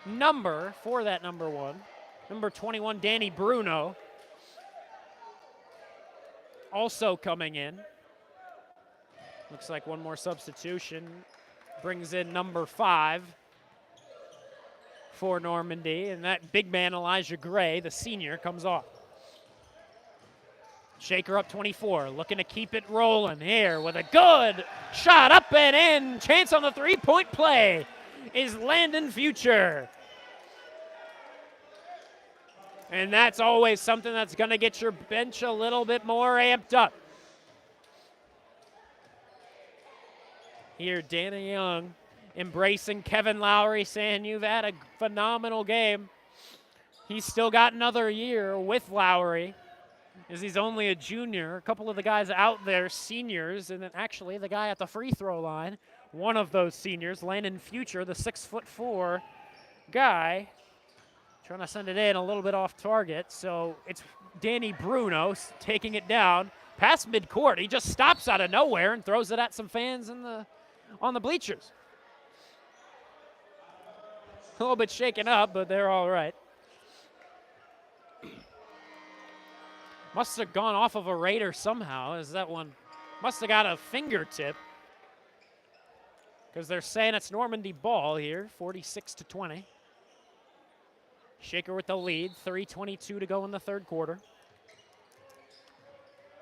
number for that number 1. Number 21, Danny Bruno, also coming in. Looks like one more substitution. Brings in number 5 for Normandy. And that big man, Elijah Gray, the senior, comes off. Shaker up 24, looking to keep it rolling here with a good shot up and in. Chance on the three-point play is Landon Future. And that's always something that's going to get your bench a little bit more amped up. Here, Dana Young embracing Kevin Lowry, saying you've had a phenomenal game. He's still got another year with Lowry, as he's only a junior. A couple of the guys out there, seniors, and then actually the guy at the free throw line, one of those seniors, Landon Future, the 6'4" guy, trying to send it in a little bit off target. So it's Danny Bruno taking it down past midcourt. He just stops out of nowhere and throws it at some fans on the bleachers. A little bit shaken up, but they're all right. Must have gone off of a Raider somehow, as that one must have got a fingertip, because they're saying it's Normandy ball here, 46-20. Shaker with the lead, 3:22 to go in the third quarter.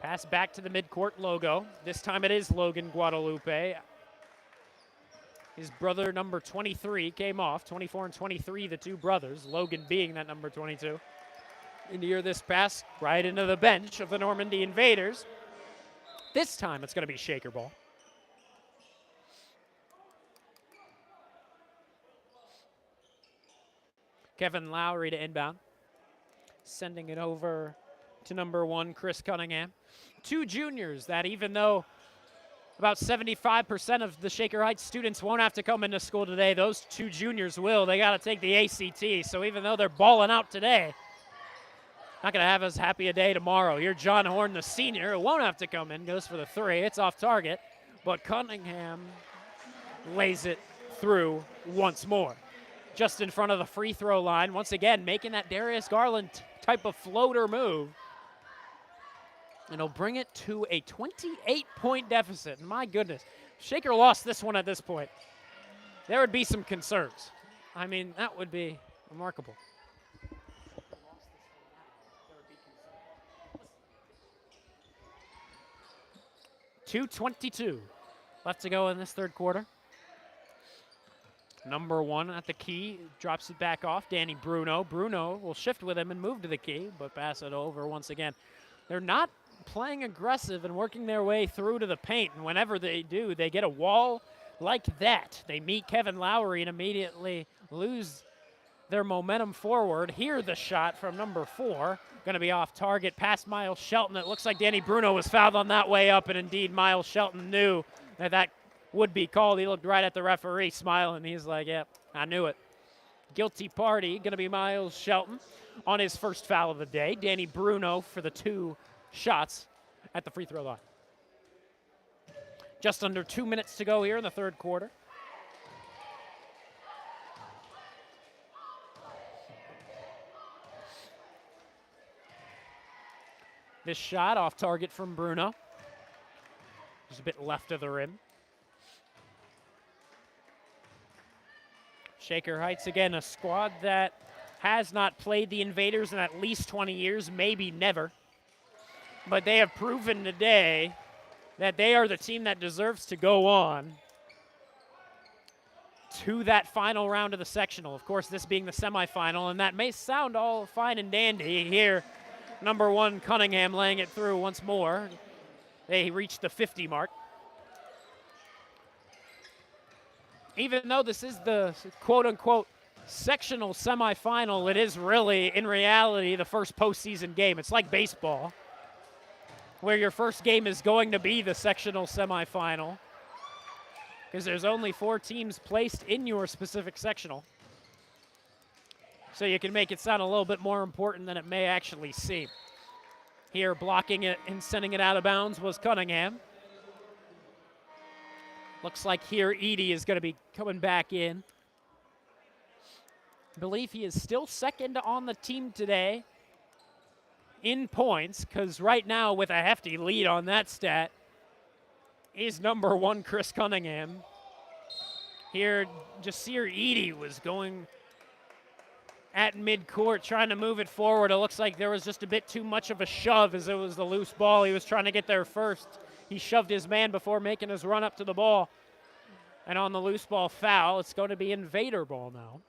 Pass back to the midcourt logo. This time it is Logan Guadalupe. His brother, number 23, came off. 24 and 23, the two brothers, Logan being that number 22. And here this pass right into the bench of the Normandy Invaders. This time it's going to be Shaker ball. Kevin Lowry to inbound. Sending it over to number 1, Chris Cunningham. Two juniors that, even though about 75% of the Shaker Heights students won't have to come into school today, those two juniors will. They got to take the ACT. So even though they're balling out today, not going to have as happy a day tomorrow. Here, John Horn, the senior, who won't have to come in, goes for the 3. It's off target, but Cunningham lays it through once more. Just in front of the free throw line, once again, making that Darius Garland type of floater move. And he'll bring it to a 28-point deficit. My goodness, Shaker lost this one at this point. There would be some concerns. I mean, that would be remarkable. 2:22 left to go in this third quarter. Number 1 at the key, drops it back off. Danny Bruno. Bruno will shift with him and move to the key, but pass it over once again. They're not playing aggressive and working their way through to the paint, and whenever they do, they get a wall like that. They meet Kevin Lowry and immediately lose their momentum forward. Here the shot from number 4. Going to be off target past Miles Shelton. It looks like Danny Bruno was fouled on that way up, and indeed Miles Shelton knew that would be called. He looked right at the referee, smiling. He's like, yep, I knew it. Guilty party going to be Miles Shelton on his first foul of the day. Danny Bruno for the 2 shots at the free throw line. Just under 2 minutes to go here in the third quarter. This shot off target from Bruno. Just a bit left of the rim. Shaker Heights, again, a squad that has not played the Invaders in at least 20 years, maybe never. But they have proven today that they are the team that deserves to go on to that final round of the sectional. Of course, this being the semifinal, and that may sound all fine and dandy here. Number 1, Cunningham laying it through once more. They reached the 50 mark. Even though this is the quote-unquote sectional semifinal, it is really, in reality, the first postseason game. It's like baseball. where your first game is going to be the sectional semifinal, because there's only 4 teams placed in your specific sectional. So you can make it sound a little bit more important than it may actually seem. Here, blocking it and sending it out of bounds was Cunningham. Looks like here Edie is going to be coming back in. I believe he is still second on the team today in points, because right now with a hefty lead on that stat is number 1 Chris Cunningham. Here, Jasir Edie was going at midcourt, trying to move it forward. It looks like there was just a bit too much of a shove as it was the loose ball. He was trying to get there first. He shoved his man before making his run up to the ball. And on the loose ball foul, it's going to be Invader ball now.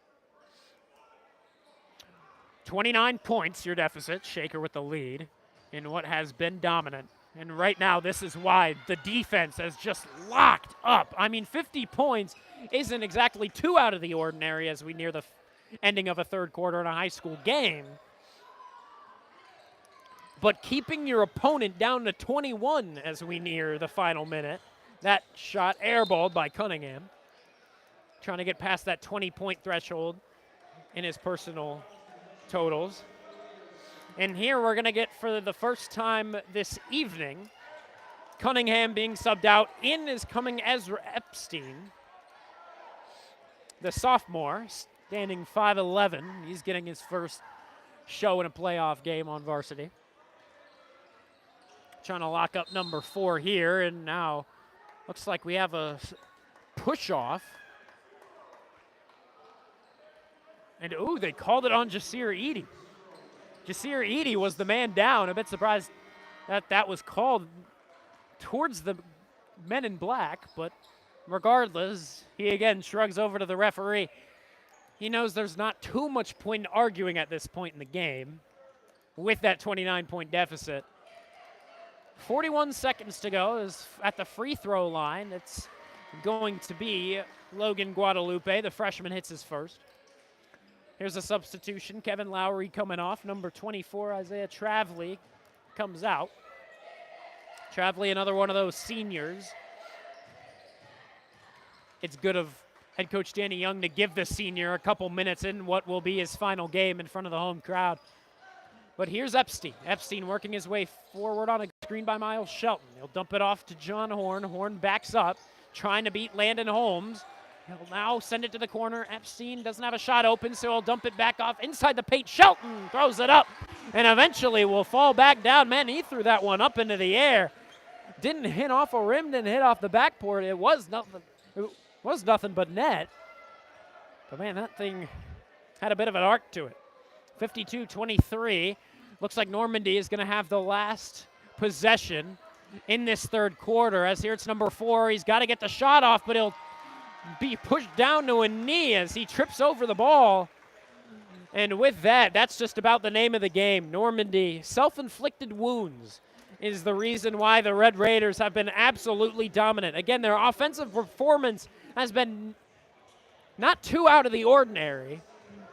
29 points, your deficit. Shaker with the lead in what has been dominant. And right now, this is why the defense has just locked up. I mean, 50 points isn't exactly too out of the ordinary as we near the ending of a third quarter in a high school game. But keeping your opponent down to 21 as we near the final minute. That shot airballed by Cunningham. Trying to get past that 20-point threshold in his personal totals. And here we're going to get, for the first time this evening, Cunningham being subbed out. In is coming Ezra Epstein, the sophomore, standing 5'11". He's getting his first show in a playoff game on varsity. Trying to lock up number 4 here, and now looks like we have a push-off. And, ooh, they called it on Jasir Edie. Jasir Edie was the man down. A bit surprised that that was called towards the men in black, but regardless, he again shrugs over to the referee. He knows there's not too much point in arguing at this point in the game with that 29-point deficit. 41 seconds to go is at the free throw line. It's going to be Logan Guadalupe. The freshman hits his first. Here's a substitution. Kevin Lowry coming off. Number 24, Isaiah Travley, comes out. Travley, another one of those seniors. It's good of head coach Danny Young to give the senior a couple minutes in what will be his final game in front of the home crowd. But here's Epstein. Epstein working his way forward on a screen by Miles Shelton. He'll dump it off to John Horn. Horn backs up, trying to beat Landon Holmes. He'll now send it to the corner. Epstein doesn't have a shot open, so he'll dump it back off inside the paint. Shelton throws it up and eventually will fall back down. Man, he threw that one up into the air. Didn't hit off a rim, didn't hit off the backboard. It was nothing but net. But man, that thing had a bit of an arc to it. 52-23. Looks like Normandy is going to have the last possession in this third quarter. As here it's number 4. He's got to get the shot off, but he'll be pushed down to a knee as he trips over the ball. And with that, that's just about the name of the game. Normandy, self-inflicted wounds is the reason why the Red Raiders have been absolutely dominant. Again, their offensive performance has been not too out of the ordinary,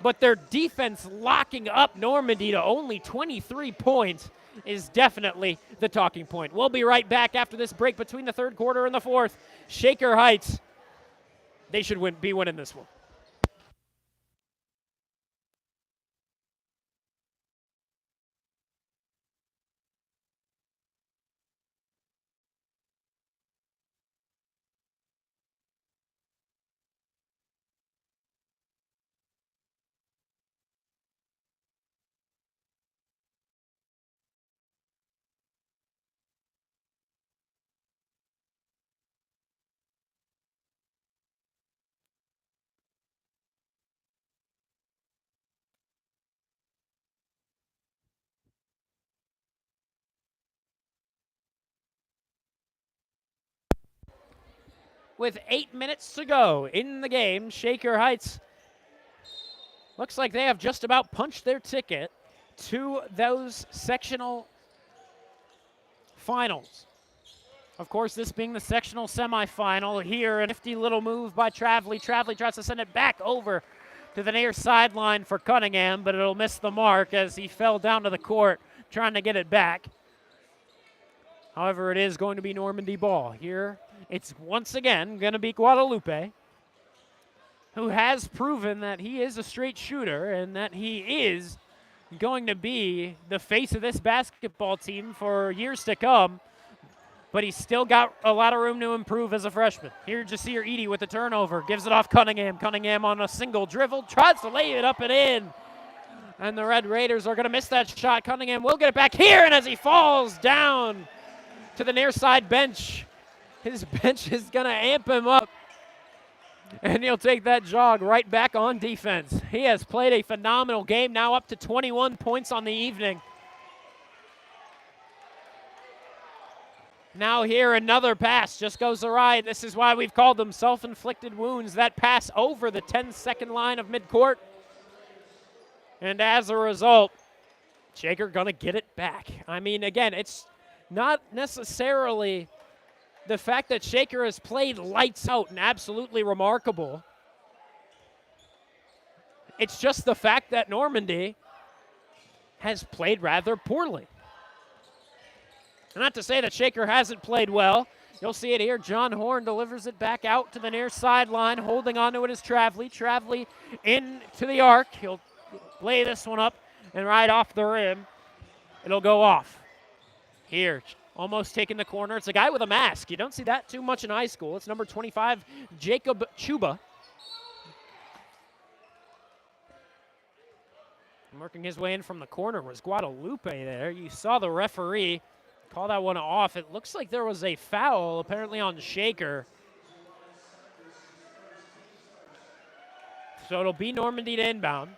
but their defense locking up Normandy to only 23 points is definitely the talking point. We'll be right back after this break between the third quarter and the fourth. Shaker Heights, they should be winning this one. With 8 minutes to go in the game, Shaker Heights looks like they have just about punched their ticket to those sectional finals. Of course, this being the sectional semifinal here, a nifty little move by Travley. Travley tries to send it back over to the near sideline for Cunningham, but it'll miss the mark as he fell down to the court trying to get it back. However, it is going to be Normandy ball. Here, it's once again going to be Guadalupe, who has proven that he is a straight shooter and that he is going to be the face of this basketball team for years to come. But he's still got a lot of room to improve as a freshman. Here, Jasir Eady with the turnover. Gives it off Cunningham. Cunningham on a single dribble. Tries to lay it up and in. And the Red Raiders are going to miss that shot. Cunningham will get it back here. And as he falls down to the near side bench, his bench is going to amp him up. And he'll take that jog right back on defense. He has played a phenomenal game, now up to 21 points on the evening. Now here, another pass just goes awry. This is why we've called them self-inflicted wounds. That pass over the 10-second line of midcourt. And as a result, Shaker gonna get it back. I mean, again, it's not necessarily the fact that Shaker has played lights out and absolutely remarkable. It's just the fact that Normandy has played rather poorly. Not to say that Shaker hasn't played well. You'll see it here. John Horn delivers it back out to the near sideline. Holding on to it is Travely. Travely into the arc. He'll lay this one up and right off the rim. It'll go off. Here, almost taking the corner. It's a guy with a mask. You don't see that too much in high school. It's number 25, Jacob Chuba. Working his way in from the corner was Guadalupe there. You saw the referee call that one off. It looks like there was a foul apparently on Shaker. So it'll be Normandy to inbound.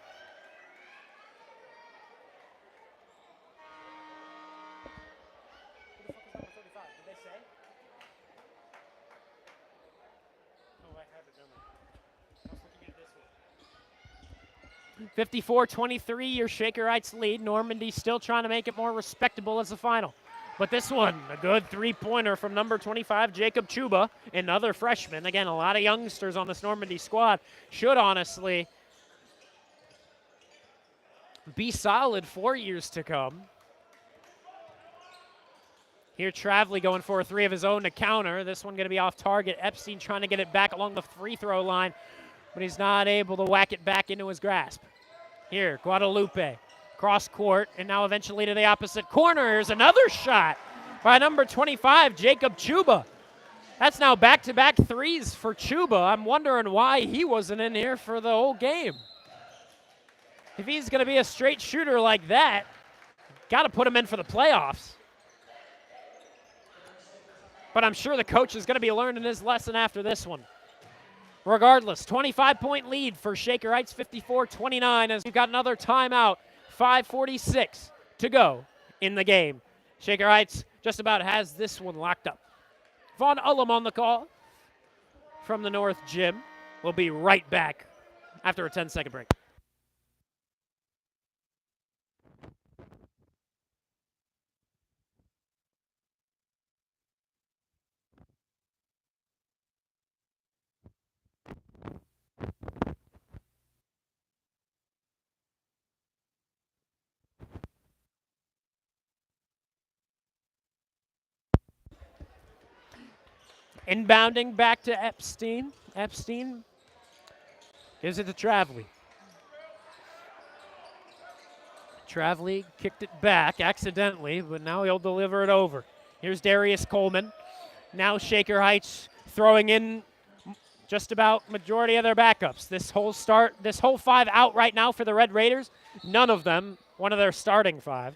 Who the fuck is number 35? Did they say? Oh, I have it down there. I was looking at this one. 54-23, your Shakerites lead. Normandy still trying to make it more respectable as a final. But this one, a good three-pointer from number 25, Jacob Chuba, another freshman. Again, a lot of youngsters on this Normandy squad. Should honestly be solid for years to come. Here, Travely going for a three of his own to counter. This one going to be off target. Epstein trying to get it back along the free throw line, but he's not able to whack it back into his grasp. Here, Guadalupe. Cross court, and now eventually to the opposite corner. Here's another shot by number 25, Jacob Chuba. That's now back-to-back threes for Chuba. I'm wondering why he wasn't in here for the whole game. If he's going to be a straight shooter like that, got to put him in for the playoffs. But I'm sure the coach is going to be learning his lesson after this one. Regardless, 25-point lead for Shakerites, 54-29, as we've got another timeout. 5:46 to go in the game. Shakerites just about has this one locked up. Von Ullum on the call from the North Gym. We'll be right back after a 10-second break. Inbounding back to Epstein. Epstein gives it to Travely. Travely kicked it back accidentally, but now he'll deliver it over. Here's Darius Coleman. Now Shaker Heights throwing in just about majority of their backups. This whole five out right now for the Red Raiders. None of them one of their starting five.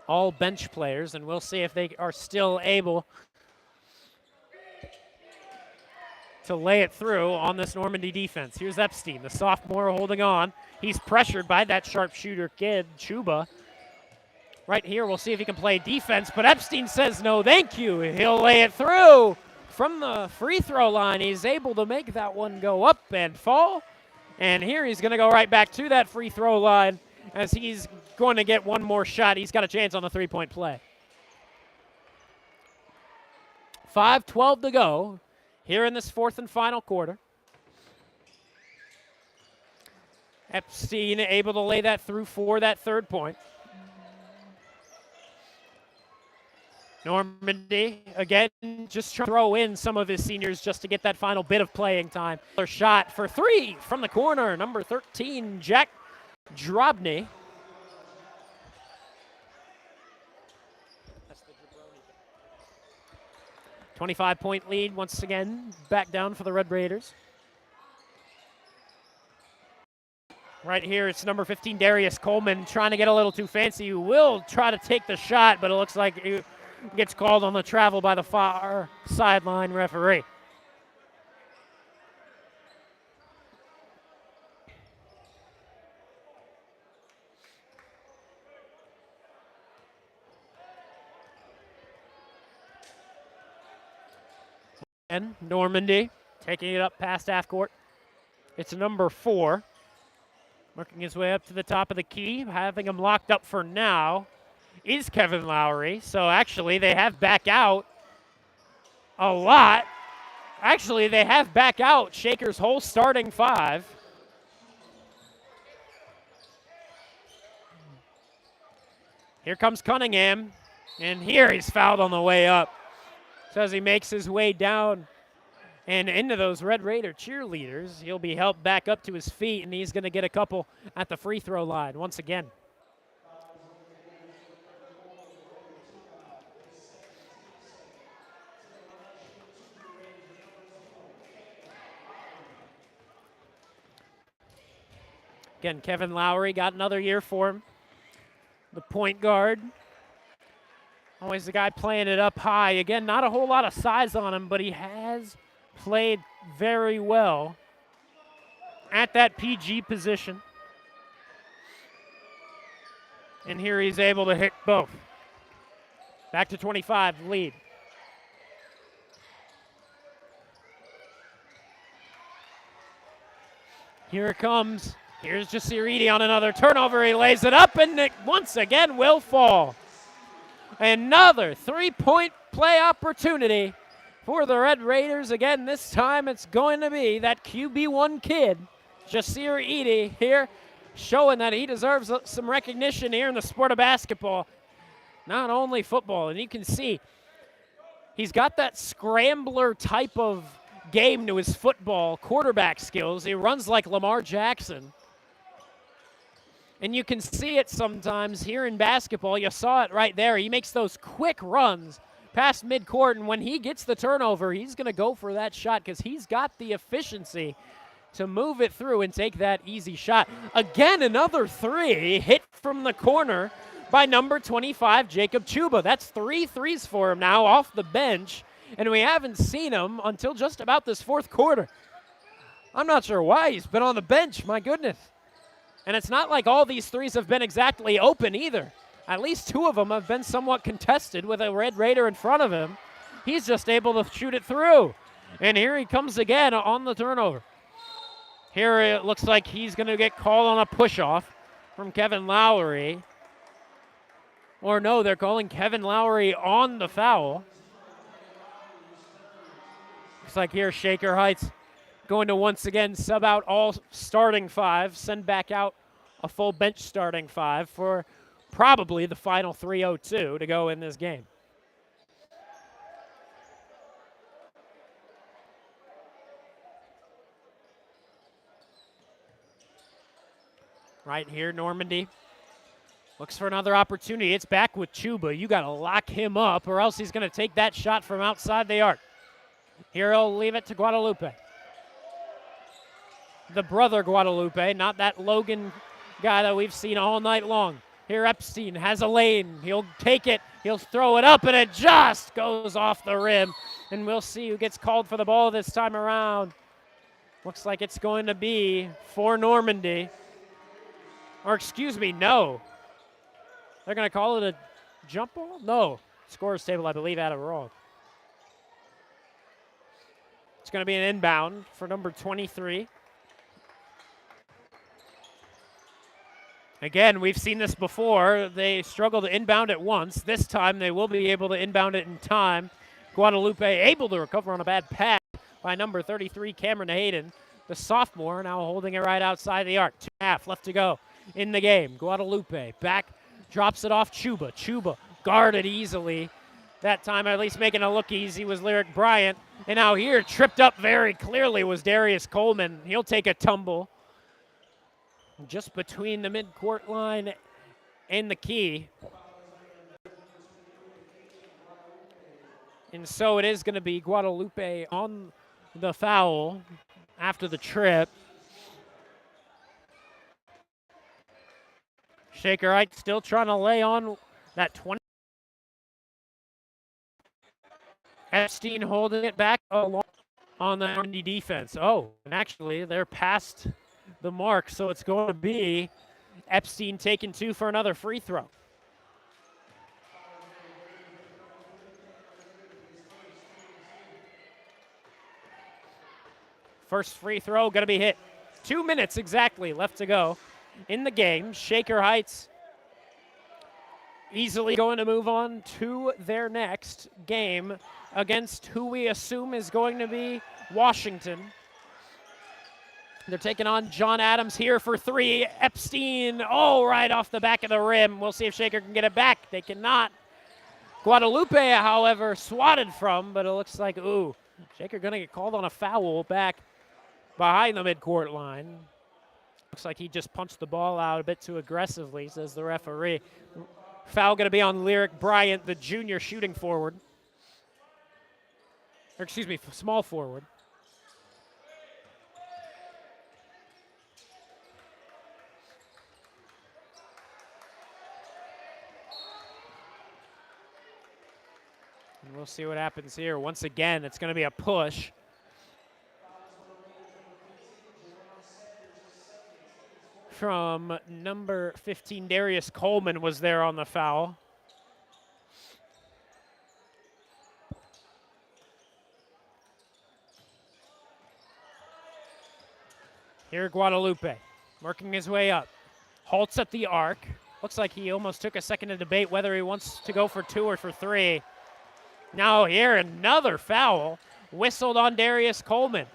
All bench players, and we'll see if they are still able to lay it through on this Normandy defense. Here's Epstein, the sophomore holding on. He's pressured by that sharpshooter kid, Chuba. Right here, we'll see if he can play defense, but Epstein says no, thank you. He'll lay it through from the free throw line. He's able to make that one go up and fall. And here he's going to go right back to that free throw line as he's going to get one more shot. He's got a chance on the three-point play. 5:12 to go here in this fourth and final quarter. Epstein able to lay that through for that third point. Normandy, again, just trying to throw in some of his seniors just to get that final bit of playing time. Another shot for three from the corner, number 13, Jack Drobny. 25-point lead once again, back down for the Red Raiders. Right here, it's number 15, Darius Coleman, trying to get a little too fancy. He will try to take the shot, but it looks like it gets called on the travel by the far sideline referee. And Normandy taking it up past half court. It's number 4. Working his way up to the top of the key, having him locked up for now is Kevin Lowry. So actually they have back out a lot. Actually, they have back out Shaker's whole starting 5. Here comes Cunningham, and here he's fouled on the way up. So as he makes his way down and into those Red Raider cheerleaders, he'll be helped back up to his feet, and he's going to get a couple at the free throw line once again. Again, Kevin Lowry got another year for him. The point guard. Always the guy playing it up high. Again, not a whole lot of size on him, but he has played very well at that PG position. And here he's able to hit both. Back to 25, lead. Here it comes. Here's Jasiridi on another turnover. He lays it up, and it once again will fall. Another three-point play opportunity for the Red Raiders. Again, this time it's going to be that QB1 kid, Jasiridi, here, showing that he deserves some recognition here in the sport of basketball, not only football. And you can see he's got that scrambler type of game to his football quarterback skills. He runs like Lamar Jackson. And you can see it sometimes here in basketball. You saw it right there. He makes those quick runs past midcourt, and when he gets the turnover, he's going to go for that shot because he's got the efficiency to move it through and take that easy shot. Again, another three hit from the corner by number 25, Jacob Chuba. That's 3 threes for him now off the bench, and we haven't seen him until just about this fourth quarter. I'm not sure why he's been on the bench, my goodness. And it's not like all these threes have been exactly open either. At least 2 of them have been somewhat contested with a Red Raider in front of him. He's just able to shoot it through. And here he comes again on the turnover. Here it looks like he's going to get called on a push-off from Kevin Lowry. Or no, they're calling Kevin Lowry on the foul. Looks like here Shaker Heights going to once again sub out all starting 5, send back out a full bench starting 5 for probably the final 3:02 to go in this game. Right here, Normandy looks for another opportunity. It's back with Chuba. You got to lock him up or else he's going to take that shot from outside the arc. Here he'll leave it to Guadalupe. The brother Guadalupe, not that Logan guy that we've seen all night long. Here Epstein has a lane. He'll take it. He'll throw it up, and it just goes off the rim. And we'll see who gets called for the ball this time around. Looks like it's going to be for Normandy. Or excuse me, no. They're going to call it a jump ball? No. Scorer's table, I believe, had it wrong. It's going to be an inbound for number 23. Again, we've seen this before. They struggle to inbound it once. This time they will be able to inbound it in time. Guadalupe able to recover on a bad pass by number 33, Cameron Hayden. the sophomore, now holding it right outside the arc. 2.5 left to go in the game. Guadalupe back, drops it off Chuba. Chuba guarded easily. That time, at least making it look easy, was Lyric Bryant. And now here, tripped up very clearly, was Darius Coleman. He'll take a tumble just between the midcourt line and the key. And so it is going to be Guadalupe on the foul after the trip. Shaker Heights still trying to lay on that 20. Epstein holding it back along on the Normandy defense. Oh, and actually they're past the mark, so it's going to be Epstein taking 2 for another free throw. First free throw going to be hit. 2 minutes exactly left to go in the game. Shaker Heights easily going to move on to their next game against who we assume is going to be Washington. They're taking on John Adams here for 3. Epstein, right off the back of the rim. We'll see if Shaker can get it back. They cannot. Guadalupe, however, swatted from, but it looks like, Shaker going to get called on a foul back behind the midcourt line. Looks like he just punched the ball out a bit too aggressively, says the referee. Foul going to be on Lyric Bryant, the junior shooting forward. Or excuse me, small forward. And we'll see what happens here. Once again, it's going to be a push. From number 15, Darius Coleman was there on the foul. Here, Guadalupe, working his way up. Halts at the arc. Looks like he almost took a second to debate whether he wants to go for 2 or for 3. Now here, another foul whistled on Darius Coleman.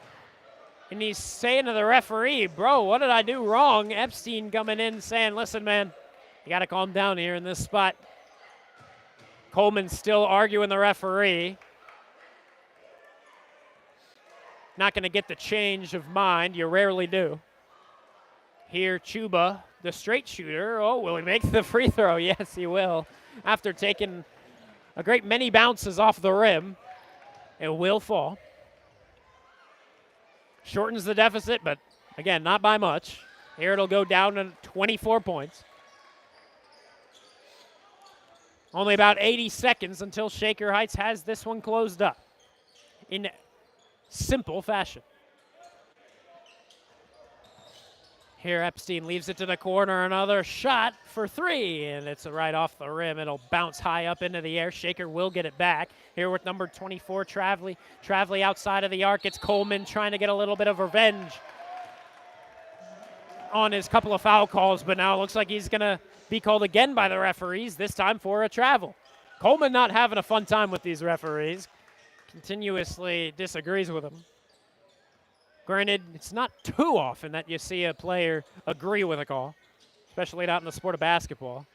And he's saying to the referee, bro, what did I do wrong? Epstein coming in saying, listen, man, you got to calm down here in this spot. Coleman's still arguing the referee. Not going to get the change of mind. You rarely do. Here, Chuba, the straight shooter. Will he make the free throw? Yes, he will. After taking a great many bounces off the rim, it will fall. Shortens the deficit, but again, not by much. Here it'll go down to 24 points. Only about 80 seconds until Shaker Heights has this one closed up in simple fashion. Here Epstein leaves it to the corner, another shot for 3, and it's right off the rim. It'll bounce high up into the air. Shaker will get it back. Here with number 24, Travely outside of the arc. It's Coleman trying to get a little bit of revenge on his couple of foul calls, but now it looks like he's going to be called again by the referees, this time for a travel. Coleman not having a fun time with these referees. Continuously disagrees with them. Granted, it's not too often that you see a player agree with a call, especially not in the sport of basketball.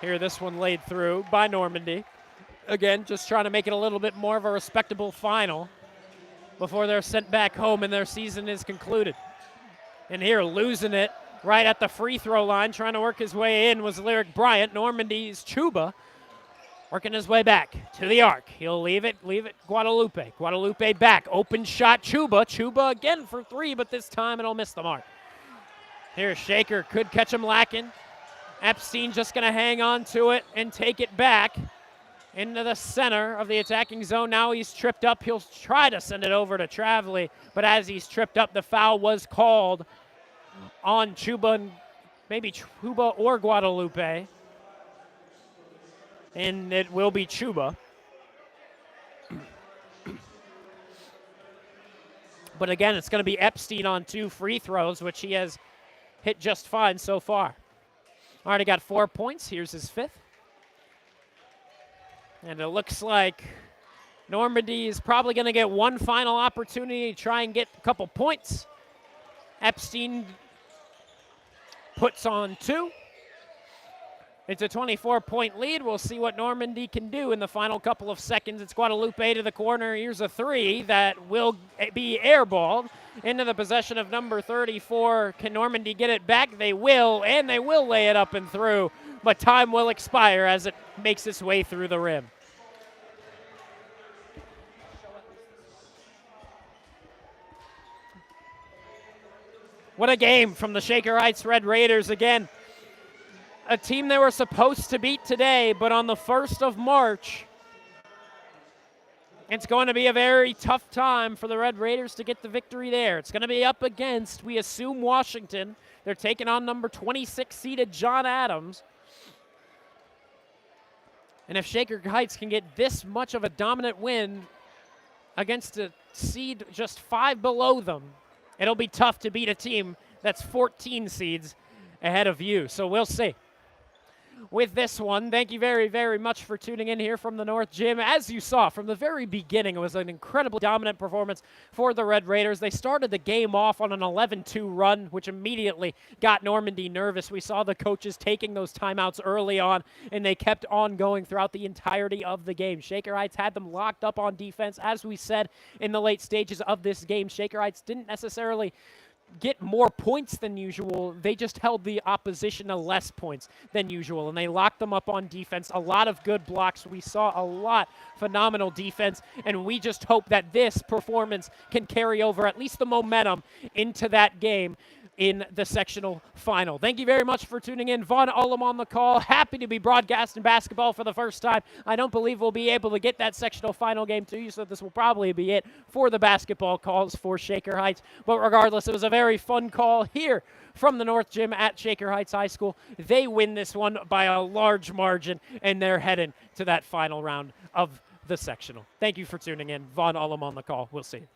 Here, this one laid through by Normandy. Again, just trying to make it a little bit more of a respectable final before they're sent back home and their season is concluded. And here, losing it right at the free throw line, trying to work his way in was Lyric Bryant. Normandy's Chuba working his way back to the arc. He'll leave it, Guadalupe. Guadalupe back, open shot, Chuba. Chuba again for 3, but this time it'll miss the mark. Here, Shaker could catch him lacking. Epstein just gonna hang on to it and take it back into the center of the attacking zone. Now he's tripped up. He'll try to send it over to Travely, but as he's tripped up, the foul was called on Chuba, and maybe Chuba or Guadalupe. And it will be Chuba. But again, it's going to be Epstein on 2 free throws, which he has hit just fine so far. Already got 4 points. Here's his 5th. And it looks like Normandy is probably going to get one final opportunity to try and get a couple points. Epstein puts on 2. It's a 24-point lead. We'll see what Normandy can do in the final couple of seconds. It's Guadalupe to the corner. Here's a 3 that will be airballed into the possession of number 34. Can Normandy get it back? They will, and they will lay it up and through, but time will expire as it makes its way through the rim. What a game from the Shaker Heights Red Raiders again. A team they were supposed to beat today, but on the 1st of March, it's going to be a very tough time for the Red Raiders to get the victory there. It's going to be up against, we assume, Washington. They're taking on number 26 seeded John Adams. And if Shaker Heights can get this much of a dominant win against a seed just 5 below them, it'll be tough to beat a team that's 14 seeds ahead of you. So we'll see. With this one, thank you very, very much for tuning in here from the North Gym. As you saw from the very beginning, it was an incredibly dominant performance for the Red Raiders. They started the game off on an 11-2 run, which immediately got Normandy nervous. We saw the coaches taking those timeouts early on, and they kept on going throughout the entirety of the game. Shaker Heights had them locked up on defense. As we said in the late stages of this game, Shaker Heights didn't necessarily get more points than usual. They just held the opposition to less points than usual, and they locked them up on defense. A lot of good blocks. We saw a lot phenomenal defense, and we just hope that this performance can carry over at least the momentum into that game in the sectional final. Thank you very much for tuning in. Von Ullem on the call. Happy to be broadcasting basketball for the first time. I don't believe we'll be able to get that sectional final game to you, so this will probably be it for the basketball calls for Shaker Heights. But regardless, it was a very fun call here from the North Gym at Shaker Heights High School. They win this one by a large margin, and they're heading to that final round of the sectional. Thank you for tuning in. Von Ullem on the call. We'll see you.